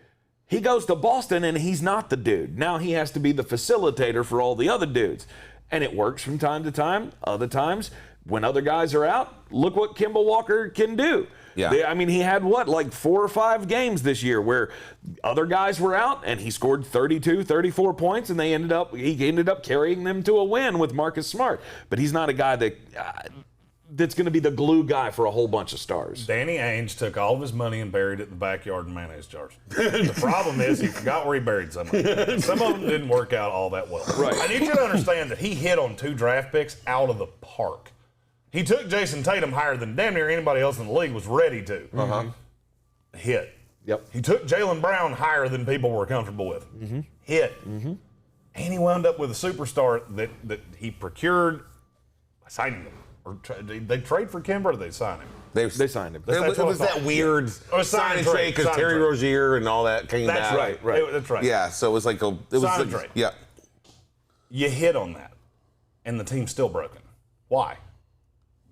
He goes to Boston and he's not the dude. Now he has to be the facilitator for all the other dudes. And it works from time to time. Other times, when other guys are out, look what Kemba Walker can do. Yeah. He had 4 or 5 games this year where other guys were out and he scored 32, 34 points and he ended up carrying them to a win with Marcus Smart. But he's not a guy that's going to be the glue guy for a whole bunch of stars. Danny Ainge took all of his money and buried it in the backyard in mayonnaise jars. The problem is he forgot where he buried some of them. Some of them didn't work out all that well. Right. I need you to understand that he hit on 2 draft picks out of the park. He took Jason Tatum higher than damn near anybody else in the league was ready to. Hit. Yep. He took Jaylen Brown higher than people were comfortable with. Hit. And he wound up with a superstar that he procured by signing him. Or they trade for Kemba or did they sign him? They signed him. It was that weird sign and trade because Terry Rozier and all that came back. That's right. That's right. Yeah, so it was like sign and trade. Yeah. You hit on that, and the team's still broken. Why?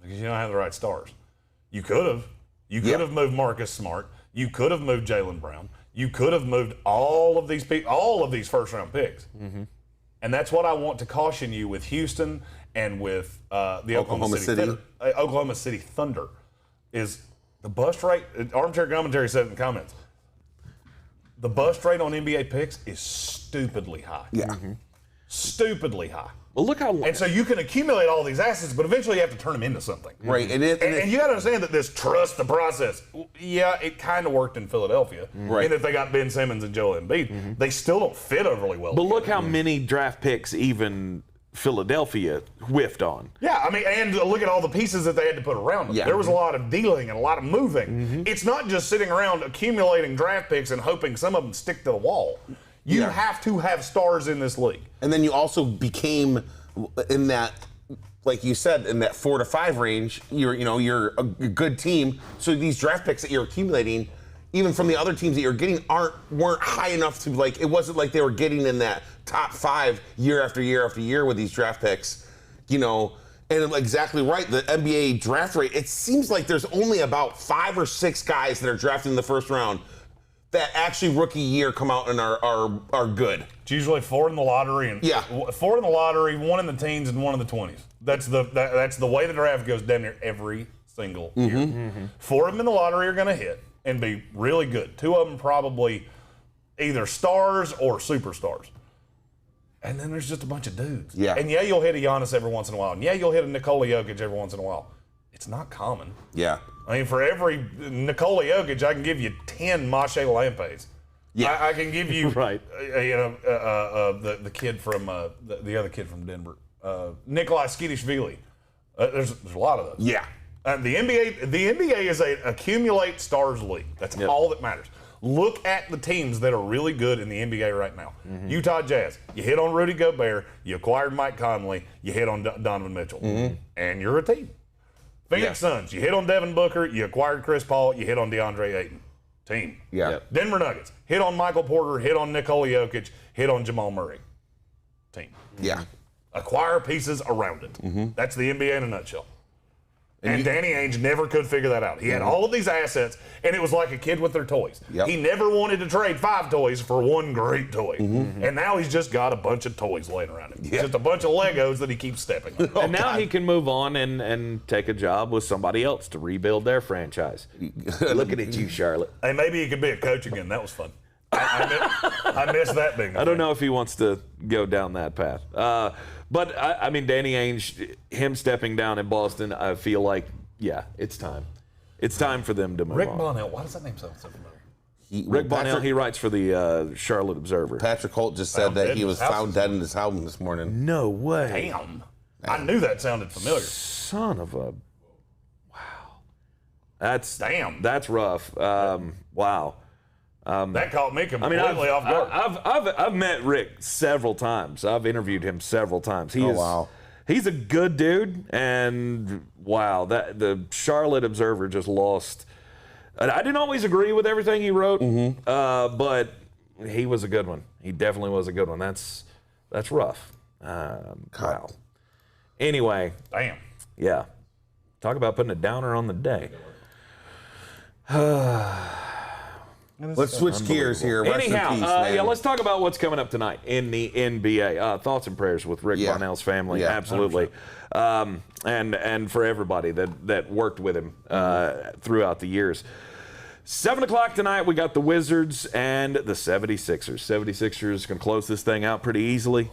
Because you don't have the right stars. You could have. You could have moved Marcus Smart. You could have moved Jaylen Brown. You could have moved all of these first-round picks. And that's what I want to caution you with Houston and with the Oklahoma City Thunder is the bust rate. Armchair Commentary said in the comments, the bust rate on NBA picks is stupidly high. Yeah. Stupidly high. Well, look how long. And so you can accumulate all these assets, but eventually you have to turn them into something. Right. And you got to understand that this trust the process. Yeah, it kind of worked in Philadelphia. Right. And if they got Ben Simmons and Joel Embiid, they still don't fit overly well. But look how many draft picks even Philadelphia whiffed on. Yeah, and look at all the pieces that they had to put around them. Yeah. There was a lot of dealing and a lot of moving. It's not just sitting around accumulating draft picks and hoping some of them stick to the wall. You have to have stars in this league. And then you also became in that, like you said, in that 4 to 5 range. You're a good team. So these draft picks that you're accumulating, even from the other teams that you're getting, weren't high enough to, like, it wasn't like they were getting in that top 5 year after year after year with these draft picks, you know. And exactly right, the NBA draft rate, it seems like there's only about 5 or 6 guys that are drafted in the first round that actually rookie year come out and are good. It's usually 4 in the lottery and 4 in the lottery, 1 in the teens, and 1 in the 20s. That's the way the draft goes down there every single year. Mm-hmm. 4 of them in the lottery are going to hit and be really good. 2 of them probably either stars or superstars. And then there's just a bunch of dudes. Yeah. And you'll hit a Giannis every once in a while. And you'll hit a Nikola Jokic every once in a while. It's not common. Yeah. I mean, for every Nikola Jokic, I can give you 10 Mache Lampes. Yeah. I can give you right. The kid from the other kid from Denver, Nikolai Skidishvili. There's a lot of those. Yeah. The NBA is a accumulate stars league. That's all that matters. Look at the teams that are really good in the NBA right now. Mm-hmm. Utah Jazz, you hit on Rudy Gobert, you acquired Mike Conley, you hit on Donovan Mitchell, and you're a team. Phoenix Suns, you hit on Devin Booker, you acquired Chris Paul, you hit on DeAndre Ayton. Team. Yeah. Yep. Denver Nuggets, hit on Michael Porter, hit on Nikola Jokic, hit on Jamal Murray. Team. Yeah. Acquire pieces around it. Mm-hmm. That's the NBA in a nutshell. And Danny Ainge never could figure that out. He had all of these assets, and it was like a kid with their toys. Yep. He never wanted to trade 5 toys for one great toy. Mm-hmm. And now he's just got a bunch of toys laying around him. Yep. Just a bunch of Legos that he keeps stepping on. And now he can move on and take a job with somebody else to rebuild their franchise. Looking at you, Charlotte. Hey, maybe he could be a coach again. That was fun. I miss that being. I don't know if he wants to go down that path. But, I mean, Danny Ainge, him stepping down in Boston, I feel like, it's time. It's time for them to move Rick on. Bonnell, why does that name sound so familiar? Rick Bonnell, he writes for the Charlotte Observer. Patrick Holt just said that he was found dead in his house this morning. No way. Damn. I knew that sounded familiar. Son of a... Wow. That's rough. Wow. That caught me completely off guard. I've met Rick several times. I've interviewed him several times. Wow. He's a good dude, and wow, the Charlotte Observer just lost. I didn't always agree with everything he wrote, but he was a good one. He definitely was a good one. That's rough. Wow. Anyway. Damn. Yeah. Talk about putting a downer on the day. Let's switch gears here. Anyhow, let's talk about what's coming up tonight in the NBA. Thoughts and prayers with Rick Bonnell's family, absolutely, and for everybody that worked with him throughout the years. 7 o'clock tonight, we got the Wizards and the 76ers. 76ers can close this thing out pretty easily.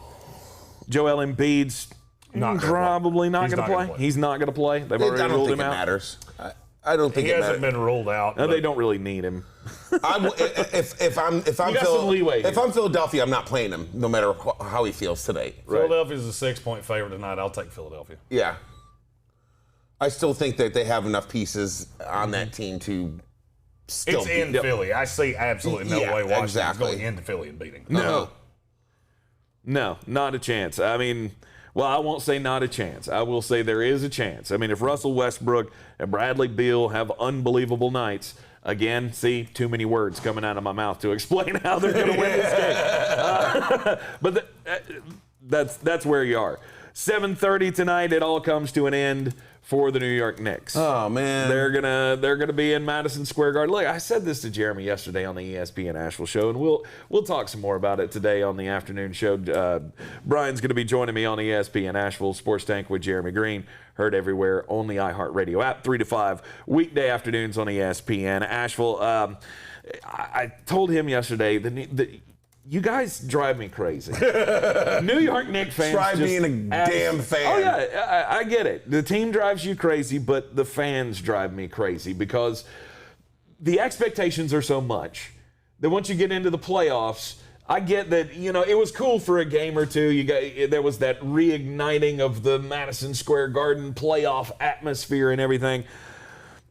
Joel Embiid's probably not going to play. He's not going to play. They've already ruled him out. Matters. I don't think he hasn't been ruled out. No, they don't really need him. If I'm Philadelphia, I'm not playing him, no matter how he feels today. Philadelphia's a 6-point favorite tonight. I'll take Philadelphia. Yeah, I still think that they have enough pieces on that team to still. It's in Philly. I see absolutely no way Washington's going into Philly and beating them. No, not a chance. I mean. Well, I won't say not a chance. I will say there is a chance. I mean, if Russell Westbrook and Bradley Beal have unbelievable nights, again, see, too many words coming out of my mouth to explain how they're going to win this game. But that's where you are. 7:30 tonight, it all comes to an end for the New York Knicks. Oh man, they're gonna be in Madison Square Garden. Look, I said this to Jeremy yesterday on the ESPN Asheville show, and we'll talk some more about it today on the afternoon show. Brian's gonna be joining me on ESPN Asheville Sports Tank with Jeremy Greene. Heard everywhere on the iHeartRadio app, 3 to 5 weekday afternoons on ESPN Asheville. I told him yesterday that. You guys drive me crazy. New York Knicks fans try being a damn fan. Oh, yeah, I get it. The team drives you crazy, but the fans drive me crazy because the expectations are so much that once you get into the playoffs, I get that, it was cool for a game or two. There was that reigniting of the Madison Square Garden playoff atmosphere and everything.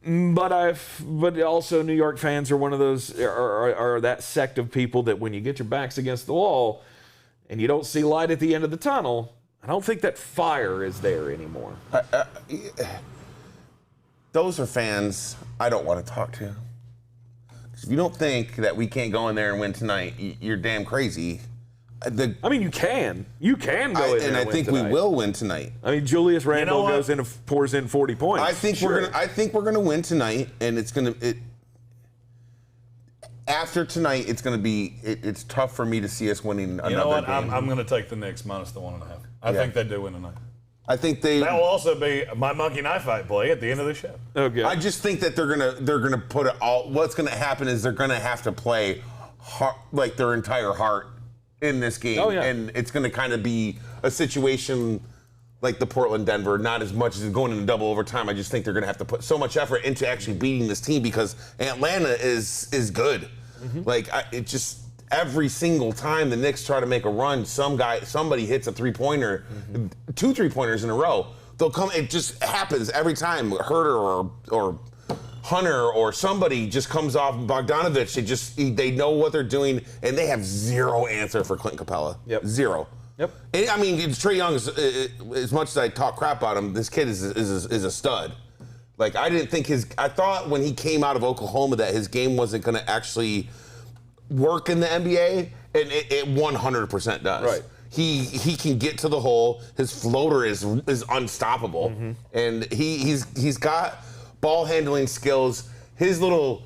But also New York fans are one of those are that sect of people that when you get your backs against the wall and you don't see light at the end of the tunnel, I don't think that fire is there anymore. Those are fans I don't want to talk to. If you don't think that we can't go in there and win tonight, you're damn crazy. I mean, you can. You can go in there and I win think tonight. we will win tonight. I mean, Julius Randle goes in and pours in 40 points. I think we're gonna win tonight, and it's gonna. After tonight, it's gonna be. It's tough for me to see us winning another game. You know what? I'm gonna take the Knicks minus the 1.5. I think they do win tonight. I think they. That will also be my monkey knife fight play at the end of the show. Okay. I just think that they're gonna put it all. What's gonna happen is they're gonna have to play like their entire heart in this game, and it's gonna kind of be a situation like the Portland-Denver. Not as much as going into double overtime. I just think they're gonna have to put so much effort into actually beating this team because Atlanta is good. Mm-hmm. Like it just. Every single time the Knicks try to make a run, somebody hits a three-pointer, 2 3-pointers in a row. They'll come. It just happens every time. Herter or Hunter or somebody just comes off Bogdanovich. They know what they're doing, and they have zero answer for Clint Capella. Yep. Zero. Yep. And, I mean, Trae Young as much as I talk crap about him, this kid is a stud. Like I thought when he came out of Oklahoma that his game wasn't going to actually work in the NBA, and it 100% does. Right. He can get to the hole. His floater is unstoppable, and he's got ball handling skills. His little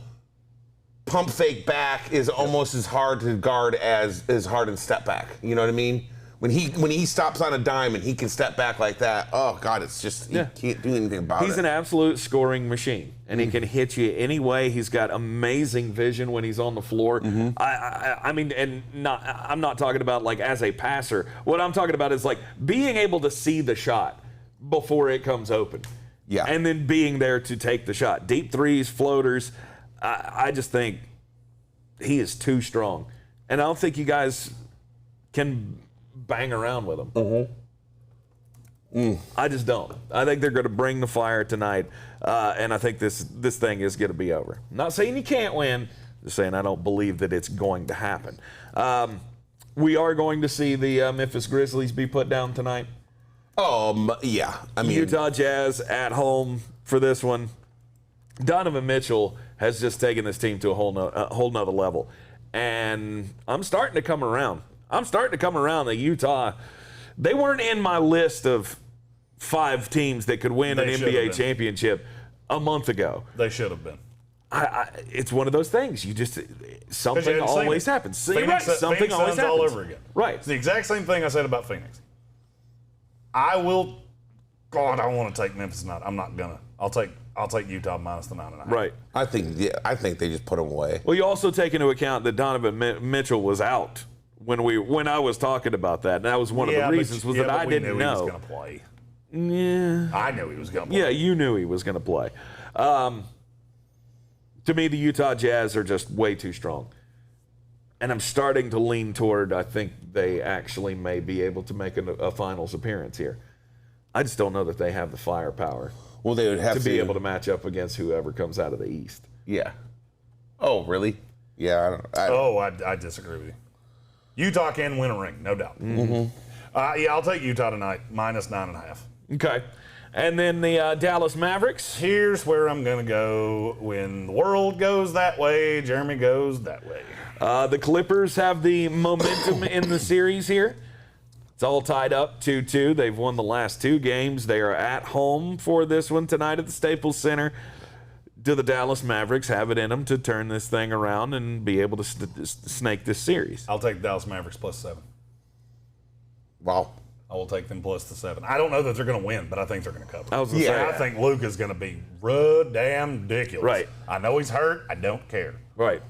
pump fake back is almost as hard to guard as Harden's step back. You know what I mean? When he stops on a dime and he can step back like that, oh God, it's just he can't do anything about it. He's an absolute scoring machine, and he can hit you any way. He's got amazing vision when he's on the floor. I mean, I'm not talking about like as a passer. What I'm talking about is like being able to see the shot before it comes open. Yeah. And then being there to take the shot. Deep threes, floaters. I just think he is too strong, and I don't think you guys can bang around with them. I just don't. I think they're going to bring the fire tonight, and I think this thing is going to be over. I'm not saying you can't win, just saying I don't believe that it's going to happen. We are going to see the Memphis Grizzlies be put down tonight. Yeah. I mean, Utah Jazz at home for this one. Donovan Mitchell has just taken this team to a whole nother level, and I'm starting to come around. That Utah, they weren't in my list of 5 teams that could win an NBA championship a month ago. They should have been. It's one of those things. You just something always happens. So you're right. Something always happens. All over again. Right. It's the exact same thing I said about Phoenix. I want to take Memphis tonight. I'm not gonna. I'll take Utah minus the 9.5. Right. I think they just put them away. Well, you also take into account that Donovan Mitchell was out when I was talking about that. And that was one of the reasons that I didn't know. He was going to play. Yeah. I knew he was going to play. Yeah, you knew he was going to play. To me, the Utah Jazz are just way too strong. And I'm starting to lean toward I think they actually may be able to make a finals appearance here. I just don't know that they have the firepower. Well, they would have to be able to match up against whoever comes out of the East. Yeah. Oh, really? Yeah. I disagree with you. Utah can win a ring, no doubt. I'll take Utah tonight, minus 9.5. Okay. And then the Dallas Mavericks. Here's where I'm going to go. When the world goes that way, Jeremy goes that way. The Clippers have the momentum in the series here. It's all tied up 2-2. They've won the last 2 games. They are at home for this one tonight at the Staples Center. Do the Dallas Mavericks have it in them to turn this thing around and be able to snake this series? I'll take the Dallas Mavericks plus 7. Wow. I will take them plus the 7. I don't know that they're going to win, but I think they're going to cover. I was gonna say, I think Luka's going to be damn ridiculous. Right. I know he's hurt. I don't care. Right.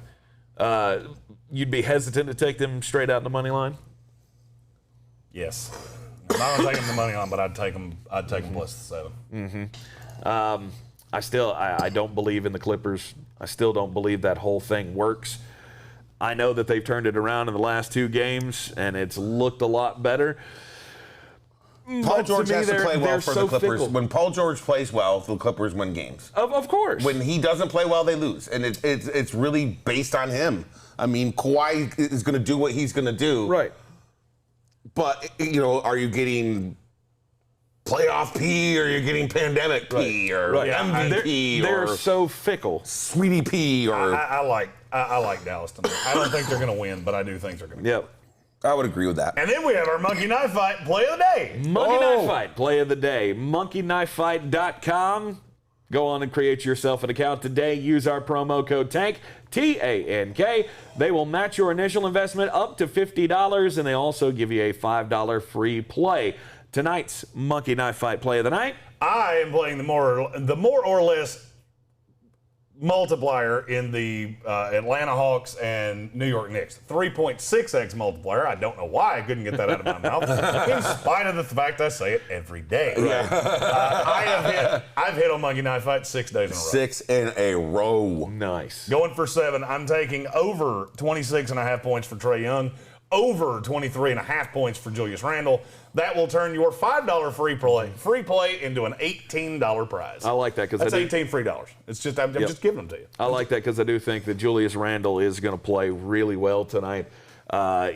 You'd be hesitant to take them straight out in the money line? Yes. I'm not going to take them the money line, but I'd take them plus the 7. I don't believe in the Clippers. I still don't believe that whole thing works. I know that they've turned it around in the last 2 games, and it's looked a lot better. Paul George has to play well for the Clippers. Fickle. When Paul George plays well, the Clippers win games. Of course. When he doesn't play well, they lose, and it's really based on him. I mean, Kawhi is going to do what he's going to do. Right. But, are you getting playoff P, or you're getting pandemic P, or MVP, they're or so fickle. Sweetie P, or I like Dallas tonight. I don't think they're going to win, but I do think they're going to win. Yep. I would agree with that. And then we have our Monkey Knife Fight Play of the Day. Monkey Knife Fight, play of the day. monkeyknifefight.com. Go on and create yourself an account today. Use our promo code TANK, T-A-N-K. They will match your initial investment up to $50, and they also give you a $5 free play. Tonight's Monkey Knife Fight play of the night. I am playing the more or less multiplier in the Atlanta Hawks and New York Knicks. 3.6x multiplier. I don't know why I couldn't get that out of my mouth, in spite of the fact I say it every day. I've hit on Monkey Knife Fight 6 days in a row. 6 in a row. Nice. Going for 7. I'm taking over 26.5 points for Trae Young, over 23.5 points for Julius Randle. That will turn your $5 free play into an $18 prize. I like that because that's $18 free dollars. It's just I'm just giving them to you. I like that because I do think that Julius Randle is going to play really well tonight.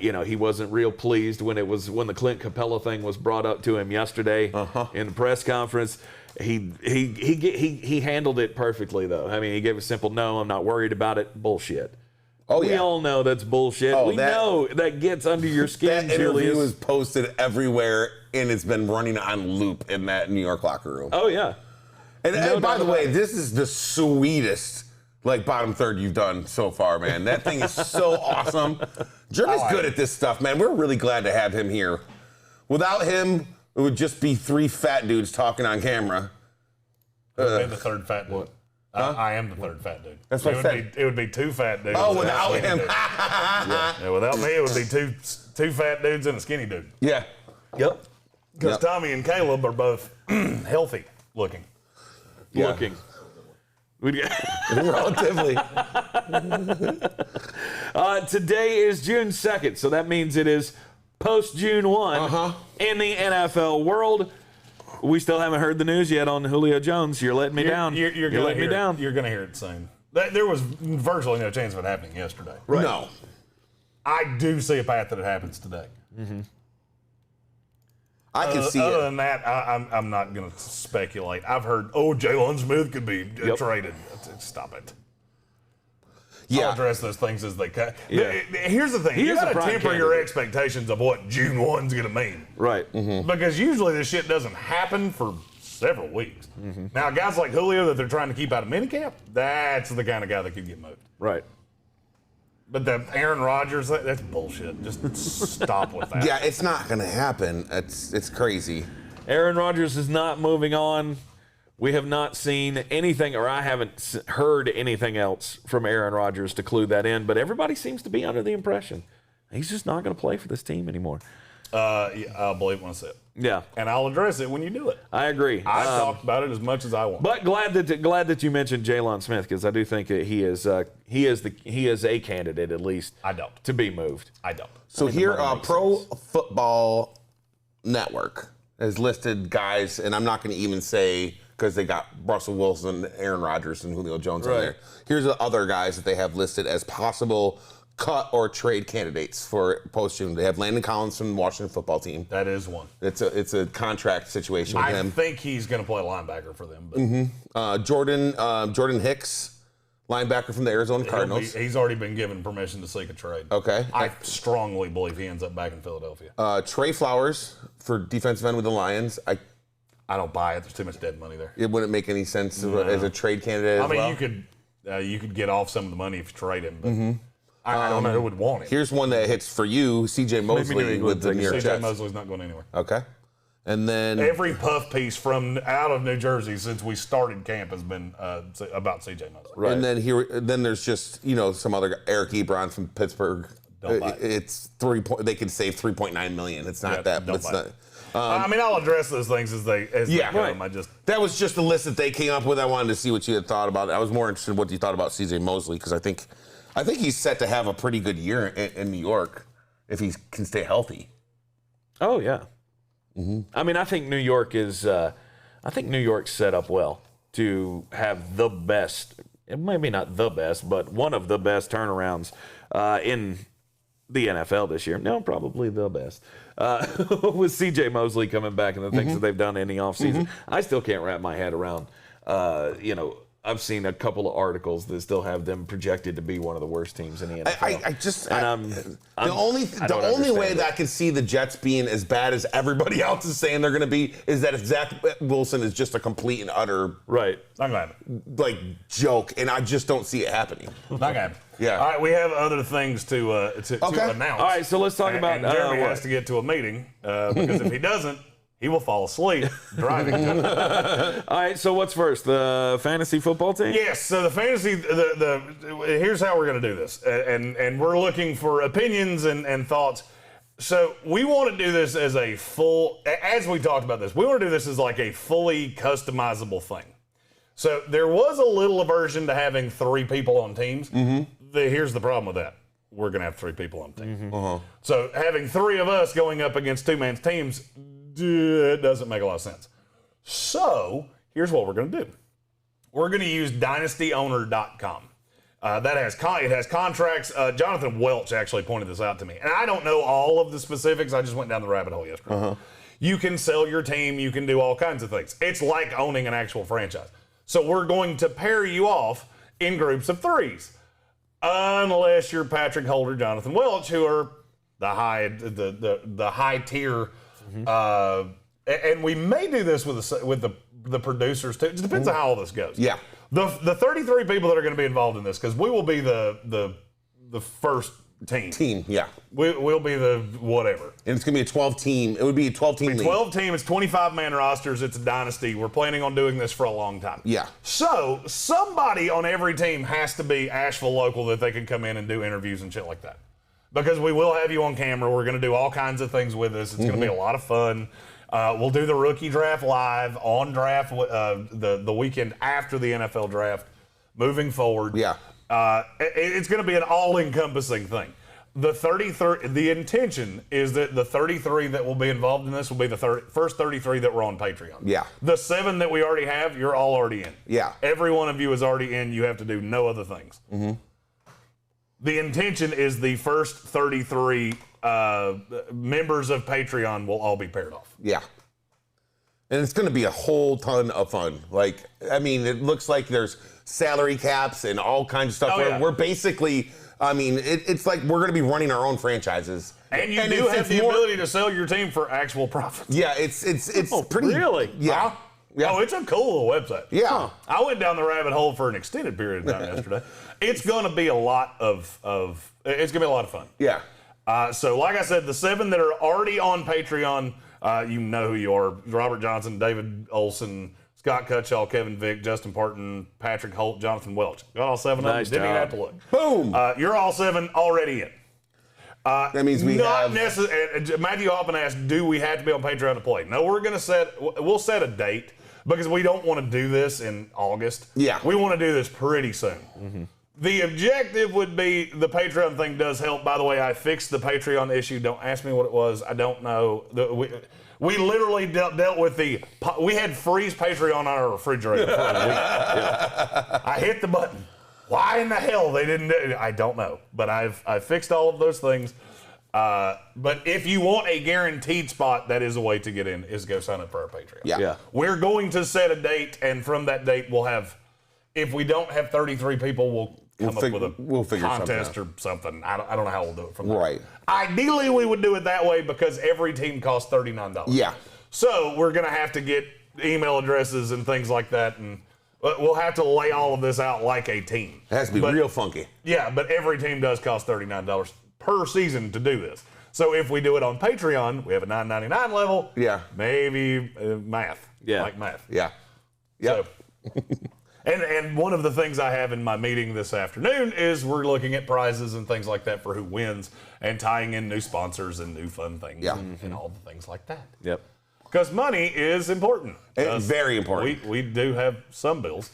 He wasn't real pleased when the Clint Capella thing was brought up to him yesterday in the press conference. He handled it perfectly though. I mean, he gave a simple no. I'm not worried about it. Bullshit. Oh, we all know that's bullshit. We know that gets under your skin, That interview Julius. was posted everywhere, and it's been running on loop in that New York locker room. Oh, yeah. And by the way, this is the sweetest, bottom third you've done so far, man. That thing is so awesome. Jeremy's good at this stuff, man. We're really glad to have him here. Without him, it would just be 3 fat dudes talking on camera. The third fat dude. I am the third fat dude. That's what I said. It would be 2 fat dudes. Oh, without him. Without me, it would be two fat dudes and a skinny dude. Yeah. Yep. Because Tommy and Caleb are both healthy looking. Looking. Relatively. Today is June 2nd, so that means it is post-June 1 in the NFL world. We still haven't heard the news yet on Julio Jones. You're letting me down. You're letting me down. You're going to hear it soon. There was virtually no chance of it happening yesterday. Right. No. I do see a path that it happens today. Mm-hmm. I can see Other it. than that, I'm not going to speculate. I've heard, Jalen Smith could be traded. Stop it. I'll address those things as they come. Yeah. Here's the thing. You got to temper your expectations of what June 1's going to mean. Right. Mm-hmm. Because usually this shit doesn't happen for several weeks. Mm-hmm. Now, guys like Julio that they're trying to keep out of minicamp, that's the kind of guy that could get moved. Right. But the Aaron Rodgers, that's bullshit. Just stop with that. Yeah, it's not going to happen. It's crazy. Aaron Rodgers is not moving on. We have not seen anything, or I haven't heard anything else from Aaron Rodgers to clue that in, but everybody seems to be under the impression he's just not going to play for this team anymore. I'll believe when I say it. Yeah. And I'll address it when you do it. I agree. I've talked about it as much as I want. But glad that you mentioned Jalen Smith, because I do think that he is a candidate at least. I don't. To be moved. I don't. So here, Pro Football Network has listed guys, and I'm not going to even say because they got Russell Wilson, Aaron Rodgers, and Julio Jones on there. Here's the other guys that they have listed as possible cut or trade candidates for post-June. They have Landon Collins from the Washington football team. That is one. It's a contract situation with him. I think he's going to play linebacker for them. But Jordan Hicks, linebacker from the Arizona Cardinals. He's already been given permission to seek a trade. Okay. I strongly believe he ends up back in Philadelphia. Trey Flowers for defensive end with the Lions. I don't buy it. There's too much dead money there. It wouldn't make any sense as a trade candidate. You could get off some of the money if you trade him. But I don't know who would want him. Here's one that hits for you, C.J. Mosley with the New York C.J. Jets. Mosley's not going anywhere. Okay. And then Every puff piece from out of New Jersey since we started camp has been about C.J. Mosley. Right. And then there's just some other guy, Eric Ebron from Pittsburgh. Don't buy it. It's they could save $3.9 million. It's not that, but it's not. I'll address those things as they come. Right. That was just a list that they came up with. I wanted to see what you had thought about it. I was more interested in what you thought about C.J. Mosley because I think he's set to have a pretty good year in New York if he can stay healthy. Oh yeah. Mm-hmm. I mean, I think New York is. I think New York's set up well to have the best. Maybe not the best, but one of the best turnarounds in the NFL this year. No, probably the best. With C.J. Mosley coming back and the things that they've done in the offseason, I still can't wrap my head around, I've seen a couple of articles that still have them projected to be one of the worst teams in the NFL. The only way that I can see the Jets being as bad as everybody else is saying they're going to be is that if Zach Wilson is just a complete and utter joke, and I just don't see it happening. Not gonna happen. Yeah. All right, we have other things to announce. All right, so let's talk about Jeremy has to get to a meeting because if he doesn't, he will fall asleep driving to it. All right, so what's first? The fantasy football team? Yes, so the fantasy, here's how we're going to do this. And we're looking for opinions and thoughts. So we want to do this as as we talked about this, we want to do this as like a fully customizable thing. So there was a little aversion to having 3 people on teams. Here's the problem with that. We're going to have 3 people on teams. So having 3 of us going up against 2-man teams, it doesn't make a lot of sense. So here's what we're going to do. We're going to use dynastyowner.com. It has contracts. Jonathan Welch actually pointed this out to me. And I don't know all of the specifics. I just went down the rabbit hole yesterday. You can sell your team. You can do all kinds of things. It's like owning an actual franchise. So we're going to pair you off in groups of 3s. Unless you're Patrick Holder, Jonathan Welch, who are the high tier. And we may do this with the producers too. It depends on how all this goes. Yeah. The 33 people that are going to be involved in this, because we will be the first team. Yeah. We'll be the whatever. And it's going to be a 12-team. It would be a 12-team league. 12 team. It's 25-man rosters. It's a dynasty. We're planning on doing this for a long time. Yeah. So somebody on every team has to be Asheville local that they can come in and do interviews and shit like that. Because we will have you on camera. We're going to do all kinds of things with this. It's going to be a lot of fun. We'll do the rookie draft live on draft the weekend after the NFL draft moving forward. Yeah. It's going to be an all-encompassing thing. The intention is that the 33 that will be involved in this will be the first 33 that were on Patreon. Yeah. The 7 that we already have, you're all already in. Yeah. Every one of you is already in. You have to do no other things. The intention is the first 33 members of Patreon will all be paired off. Yeah. And it's going to be a whole ton of fun. It looks like there's salary caps and all kinds of stuff. We're basically, it's like we're going to be running our own franchises. And you do have the ability to sell your team for actual profits. Yeah, it's pretty. Really? Yeah. Yeah. Oh, it's a cool little website. Yeah. I went down the rabbit hole for an extended period of time yesterday. It's going to be a lot of fun. Yeah. So like I said, the 7 that are already on Patreon, you know who you are. Robert Johnson, David Olson, Scott Cutshall, Kevin Vick, Justin Parton, Patrick Holt, Jonathan Welch. Got all 7 of them. Didn't even have to look. Boom. You're all 7 already in. That means we have... Matthew Hoffman asked, do we have to be on Patreon to play? No, we'll set a date because we don't want to do this in August. Yeah. We want to do this pretty soon. The objective would be the Patreon thing does help. By the way, I fixed the Patreon issue. Don't ask me what it was. I don't know. We literally dealt with we had freeze Patreon on our refrigerator for a week. I hit the button. Why in the hell they didn't do it? I don't know. But I've fixed all of those things. But if you want a guaranteed spot, that is a way to get in, is go sign up for our Patreon. Yeah. We're going to set a date, and from that date, we'll have, if we don't have 33 people, we'll come up with a contest or something. I don't know how we'll do it from there. Right. Ideally, we would do it that way because every team costs $39. Yeah. So we're going to have to get email addresses and things like that, and we'll have to lay all of this out like a team. It has to be real funky. Yeah, but every team does cost $39 per season to do this. So if we do it on Patreon, we have a $9.99 level. Yeah. Maybe math. Yeah. Like math. Yeah. Yeah. So, and one of the things I have in my meeting this afternoon is we're looking at prizes and things like that for who wins and tying in new sponsors and new fun things and all the things like that. Yep. Because money is important. It's very important. We do have some bills.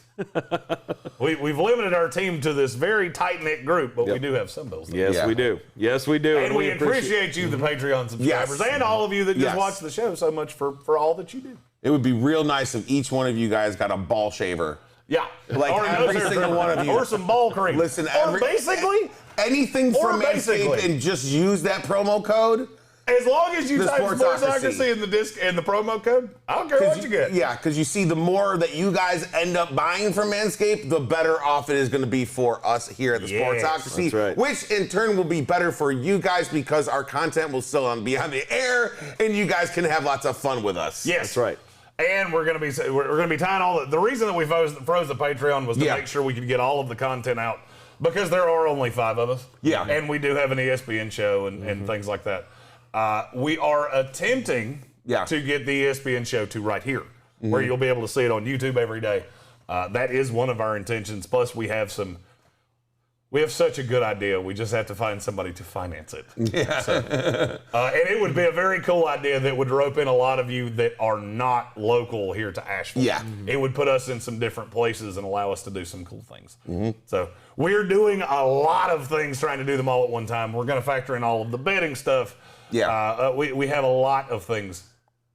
We've limited our team to this very tight-knit group, but we do have some bills. Yes, we do. Yes, we do. And we appreciate you, the Patreon subscribers, and all of you that just watch the show so much for all that you do. It would be real nice if each one of you guys got a ball shaver Yeah. Like every single one of you. Or some ball cream. Listen, basically, anything from MANSCAPED and just use that promo code. As long as you type Sportsocracy Sportsocracy in the disc and the promo code, I don't care what you get. Yeah, because you see, the more that you guys end up buying from MANSCAPED, the better off it is going to be for us here at the Sportsocracy. That's right. Which in turn will be better for you guys because our content will still be on the air and you guys can have lots of fun with us. Yes, That's right. And we're gonna be tying all the reason that we froze the Patreon was to make sure we could get all of the content out because there are only 5 of us. Yeah, and we do have an ESPN show and things like that. We are attempting to get the ESPN show to right here, where you'll be able to see it on YouTube every day. That is one of our intentions. Plus, we have such a good idea. We just have to find somebody to finance it. Yeah. So, and it would be a very cool idea that would rope in a lot of you that are not local here to Asheville. Yeah. It would put us in some different places and allow us to do some cool things. So we're doing a lot of things, trying to do them all at one time. We're going to factor in all of the betting stuff. Yeah. We have a lot of things.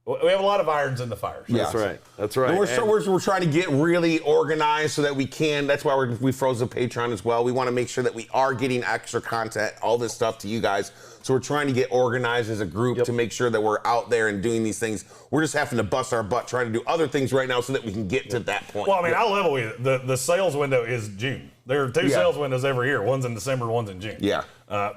We have a lot of irons in the fire. So. That's right. That's right. And we're trying to get really organized so that we can. That's why we froze the Patreon as well. We want to make sure that we are getting extra content, all this stuff to you guys. So we're trying to get organized as a group to make sure that we're out there and doing these things. We're just having to bust our butt trying to do other things right now so that we can get to that point. Well, I mean, I'll level with you. The sales window is June. There are 2 sales windows every year. One's in December, one's in June. Yeah.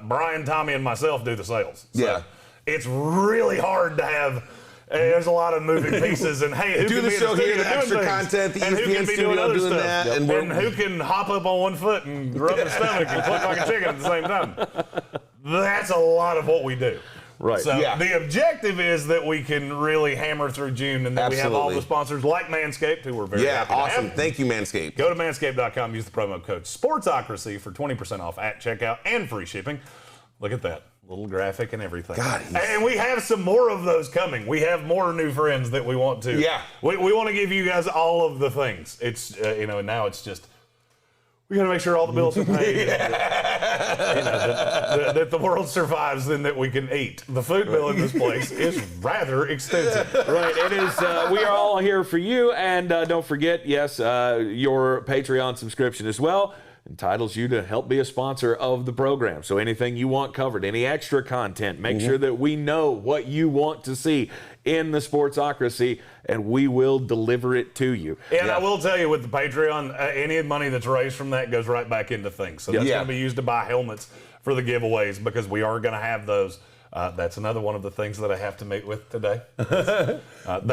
Brian, Tommy, and myself do the sales. So it's really hard to have. There's a lot of moving pieces, and hey, who do can the be show in the here, studio the extra doing content, the and who ESPN can be studio doing other doing stuff, that, and who can hop up on one foot and rub his stomach and click like a chicken at the same time. That's a lot of what we do. Right. So the objective is that we can really hammer through June, and that we have all the sponsors like Manscaped, who we're very happy to have. Thank you, Manscaped. Go to manscaped.com, use the promo code Sportsocracy for 20% off at checkout and free shipping. Look at that. Little graphic and everything. God, and we have some more of those coming. We have more new friends that we want to. Yeah. We want to give you guys all of the things. It's, and now it's just, we got to make sure all the bills are paid. That the world survives and that we can eat. The food bill in this place is rather extensive. Right, it is. We are all here for you. And don't forget, your Patreon subscription as well entitles you to help be a sponsor of the program. So anything you want covered, any extra content, make sure that we know what you want to see in the Sportsocracy, and we will deliver it to you. And I will tell you, with the Patreon, any money that's raised from that goes right back into things. So that's going to be used to buy helmets for the giveaways, because we are going to have those. That's another one of the things that I have to meet with today. The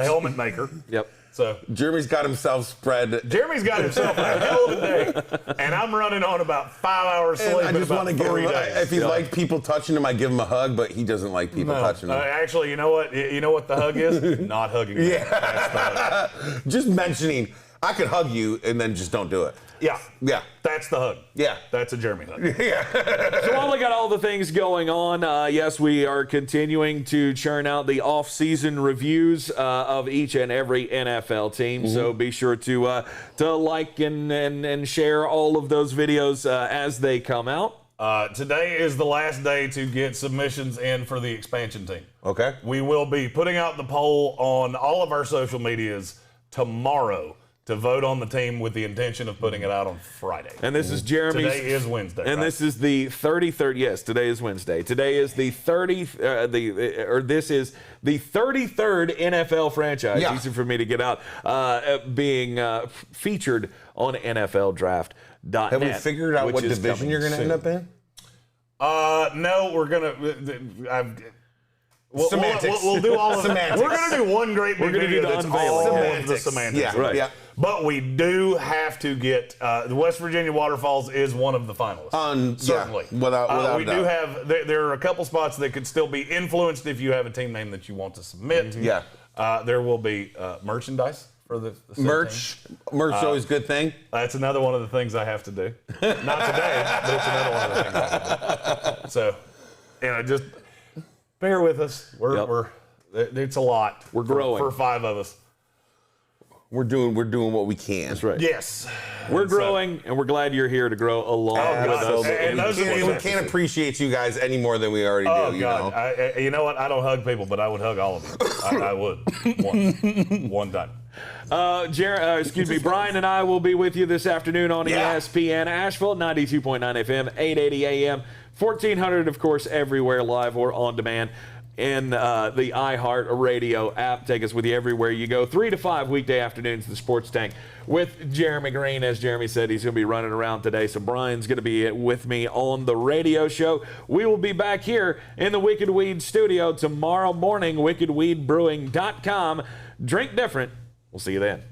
helmet maker. Yep. So Jeremy's got himself spread. Jeremy's got himself a hell of a day, and I'm running on about 5 hours sleep. I just want to give him, days. if he likes people touching him, I give him a hug, but he doesn't like people touching him. Actually, you know what? You know what the hug is? Not hugging. Yeah. That's the hug. Just mentioning, I could hug you, and then just don't do it. Yeah. Yeah. That's the hug. Yeah. That's a Jeremy hug. Yeah. So while we got all the things going on, yes, we are continuing to churn out the off-season reviews of each and every NFL team. So be sure to like and share all of those videos as they come out. Today is the last day to get submissions in for the expansion team. Okay. We will be putting out the poll on all of our social medias tomorrow to vote on the team, with the intention of putting it out on Friday. And this is Jeremy's. Today is Wednesday. And this is the 33rd. Yes, today is Wednesday. Today is the 33rd NFL franchise. Yeah. Easy for me to get out. Being featured on NFLDraft.net. Have we figured out what division you're going to end up in? No, we're going to. Semantics. We'll do all of semantics. We're going to do one great big video that's all of the semantics. Yeah, right. Yeah. But we do have to get the West Virginia Waterfalls is one of the finalists. Certainly. Yeah, without we a doubt. do have there are a couple spots that could still be influenced if you have a team name that you want to submit. Yeah. There will be merchandise for the merch. team. Merch is always a good thing. That's another one of the things I have to do. Not today, but it's another one of the things I have to do. So, just bear with us. It's a lot. We're growing for 5 of us. We're doing what we can. That's right. Yes. We're growing, and we're glad you're here to grow along with us. And we can't appreciate you guys any more than we already do. God. You know what? I don't hug people, but I would hug all of you. I would. One time. Brian and I will be with you this afternoon on ESPN Asheville, 92.9 FM, 880 AM, 1400, of course, everywhere live or on demand in the iHeart Radio app. Take us with you everywhere you go. 3 to 5 weekday afternoons, the Sports Tank with Jeremy Greene. As Jeremy said, he's going to be running around today, so Brian's going to be with me on the radio show. We will be back here in the Wicked Weed studio tomorrow morning, wickedweedbrewing.com. Drink different. We'll see you then.